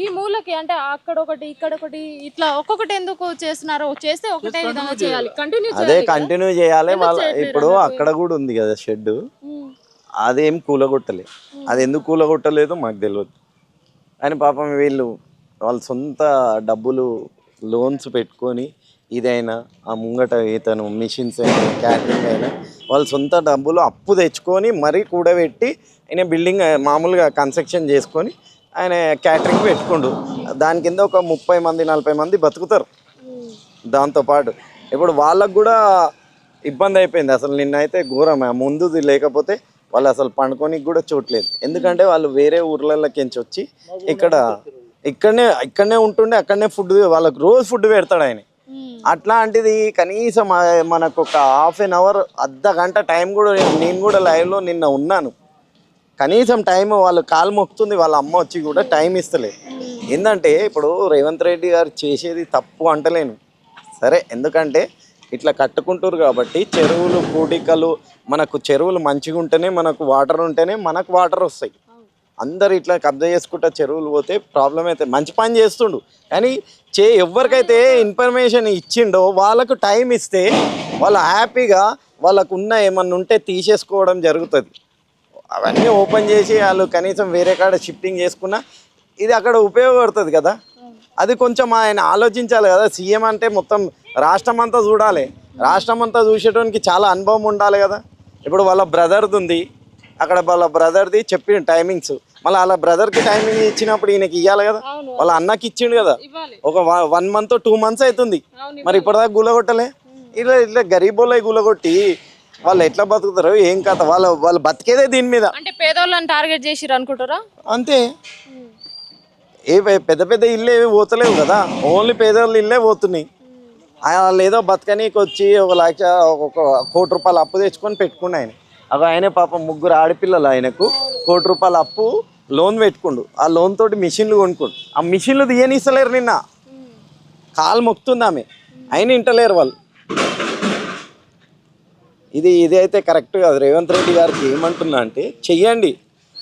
ఈ మూలకి అంటే అక్కడ ఒకటి ఇక్కడ ఒకటి ఇట్లా ఒక్కొక్కటి ఎందుకు చేస్తున్నారు? చేస్తే ఒకటే విధంగా చేయాలి, కంటిన్యూ అదే కంటిన్యూ చేయాలి. వాళ్ళ ఇప్పుడు అక్కడ కూడా ఉంది కదా షెడ్, అదేం కూలగొట్టలే. అది ఎందుకు కూలగొట్టలేదో మాకు తెలియదు. అని పాపం వాళ్ళ సొంత డబ్బులు లోన్స్ పెట్టుకొని ఇదైనా ఆ ముంగట ఇతను మిషన్స్ అయినా క్యాటరింగ్ అయినా వాళ్ళ సొంత డబ్బులు అప్పు తెచ్చుకొని మరీ కూడబెట్టి ఆయన బిల్డింగ్ మామూలుగా కన్స్ట్రక్షన్ చేసుకొని ఆయన క్యాటరింగ్ పెట్టుకుండు. దాని కింద ఒక 30 మంది 40 మంది బతుకుతారు. దాంతోపాటు ఇప్పుడు వాళ్ళకు కూడా ఇబ్బంది అయిపోయింది. అసలు నిన్నైతే ఘోరం. ముందుది లేకపోతే వాళ్ళు అసలు పండుకోనికి కూడా చోట్లేదు. ఎందుకంటే వాళ్ళు వేరే ఊర్లలోకించి వచ్చి ఇక్కడనే ఉంటుండే, అక్కడనే ఫుడ్ వాళ్ళకి రోజు ఫుడ్ పెడతాడు ఆయన. అట్లాంటిది కనీసం మనకు ఒక ½ an hour అర్ధ గంట టైం కూడా, నేను కూడా లైవ్లో నిన్న ఉన్నాను, కనీసం టైం వాళ్ళు కాలు మొక్కుతుంది వాళ్ళ అమ్మ వచ్చి కూడా టైం ఇస్తలేదు. ఏంటంటే ఇప్పుడు రేవంత్ రెడ్డి గారు చేసేది తప్పు అంటలేను సరే, ఎందుకంటే ఇట్లా కట్టుకుంటారు కాబట్టి చెరువులు పూడికలు, మనకు చెరువులు మంచిగా ఉంటేనే మనకు వాటర్ ఉంటేనే మనకు వాటర్ వస్తాయి. అందరు ఇట్లా కబ్జా చేసుకుంటా చెరువులు పోతే ప్రాబ్లం అయితే. మంచి పని చేస్తుండు కానీ ఎవరికైతే ఇన్ఫర్మేషన్ ఇచ్చిండో వాళ్ళకు టైం ఇస్తే వాళ్ళు హ్యాపీగా వాళ్ళకు ఉన్న ఏమన్నా ఉంటే తీసేసుకోవడం జరుగుతుంది. అవన్నీ ఓపెన్ చేసి వాళ్ళు కనీసం వేరే కాడ షిఫ్టింగ్ చేసుకున్నా ఇది అక్కడ ఉపయోగపడుతుంది కదా. అది కొంచెం ఆయన ఆలోచించాలి కదా. సీఎం అంటే మొత్తం రాష్ట్రం అంతా చూడాలి, రాష్ట్రం అంతా చూసేటానికి చాలా అనుభవం ఉండాలి కదా. ఇప్పుడు వాళ్ళ బ్రదర్ది ఉంది అక్కడ, వాళ్ళ బ్రదర్ది చెప్పిన టైమింగ్స్, మళ్ళీ వాళ్ళ బ్రదర్కి టైమింగ్ ఇచ్చినప్పుడు ఈయనకి ఇవ్వాలి కదా. వాళ్ళ అన్నకి ఇచ్చిండు కదా, ఒక 1 month 2 months అవుతుంది. మరి ఇప్పటిదాకా గులగొట్టలే. ఇట్లా గరీబోళ్ళ గులగొట్టి వాళ్ళు ఎట్లా బతుకుతారు ఏం కథ, వాళ్ళు బతికేదే దీని మీద. అంటే పేదోళ్ళని టార్గెట్ చేసిర్రు అనుకుంటారా? అంతే. పెద్ద పెద్ద ఇల్లు ఏవి పోతలేవు కదా, ఓన్లీ పేదోళ్ళ ఇల్లే పోతున్నాయి. వాళ్ళు ఏదో బతకనీకి వచ్చి 1 కోటి రూపాయలు అప్పు తెచ్చుకొని పెట్టుకుని ఆయన పాపం 3 ఆడపిల్లలు, ఆయనకు 1 కోటి రూపాయల అప్పు లోన్ పెట్టుకుండు. ఆ లోన్ తోటి మిషన్లు కొనుక్కోండు. ఆ మిషన్లు తీయనిస్తలేరు. నిన్న కాలు మొక్కుతుంది ఆమె, అయినా ఇంటలేరు వాళ్ళు. ఇది అయితే కరెక్ట్ కాదు. రేవంత్ రెడ్డి గారికి ఏమంటున్నా అంటే చెయ్యండి.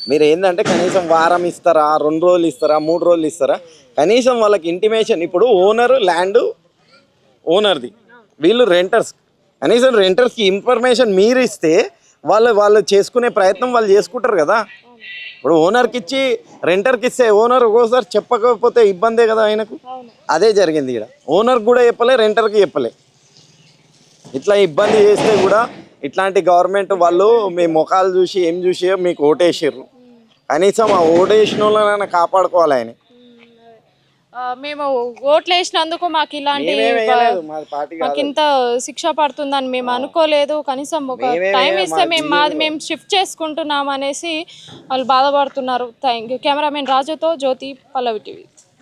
మీరు ఏంటంటే కనీసం వారం ఇస్తారా, 2 రోజులు ఇస్తారా, 3 రోజులు ఇస్తారా, కనీసం వాళ్ళకి ఇంటిమేషన్. ఇప్పుడు ల్యాండ్ ఓనర్ది, వీళ్ళు రెంటర్స్, కనీసం రెంటర్స్కి ఇన్ఫర్మేషన్ మీరు ఇస్తే వాళ్ళు చేసుకునే ప్రయత్నం వాళ్ళు చేసుకుంటారు కదా. ఇప్పుడు ఓనర్కి ఇచ్చి రెంటర్కి ఇస్తే ఓనర్ ఒక్కోసారి చెప్పకపోతే ఇబ్బందే కదా ఆయనకు. అదే జరిగింది ఇక్కడ. ఓనర్కి కూడా చెప్పలే, రెంటర్కి చెప్పలే. ఇట్లా ఇబ్బంది చేస్తే కూడా ఇట్లాంటి గవర్నమెంట్ వాళ్ళు మీ ముఖాలు చూసి ఏం చూసి మీకు ఓటేసారు, కనీసం ఆ ఓటేసిన వాళ్ళనైనా కాపాడుకోవాలి ఆయన. మేము ఓట్లు వేసినందుకు మాకు ఇలాంటి మాకు ఇంత శిక్ష పడుతుందని మేము అనుకోలేదు. కనీసం ఒక టైం ఇస్తే మేము షిఫ్ట్ చేసుకుంటున్నాం అనేసి వాళ్ళు బాధపడుతున్నారు. Thank you. కెమెరామెన్ రాజుతో జ్యోతి, పల్లవి టీవీ.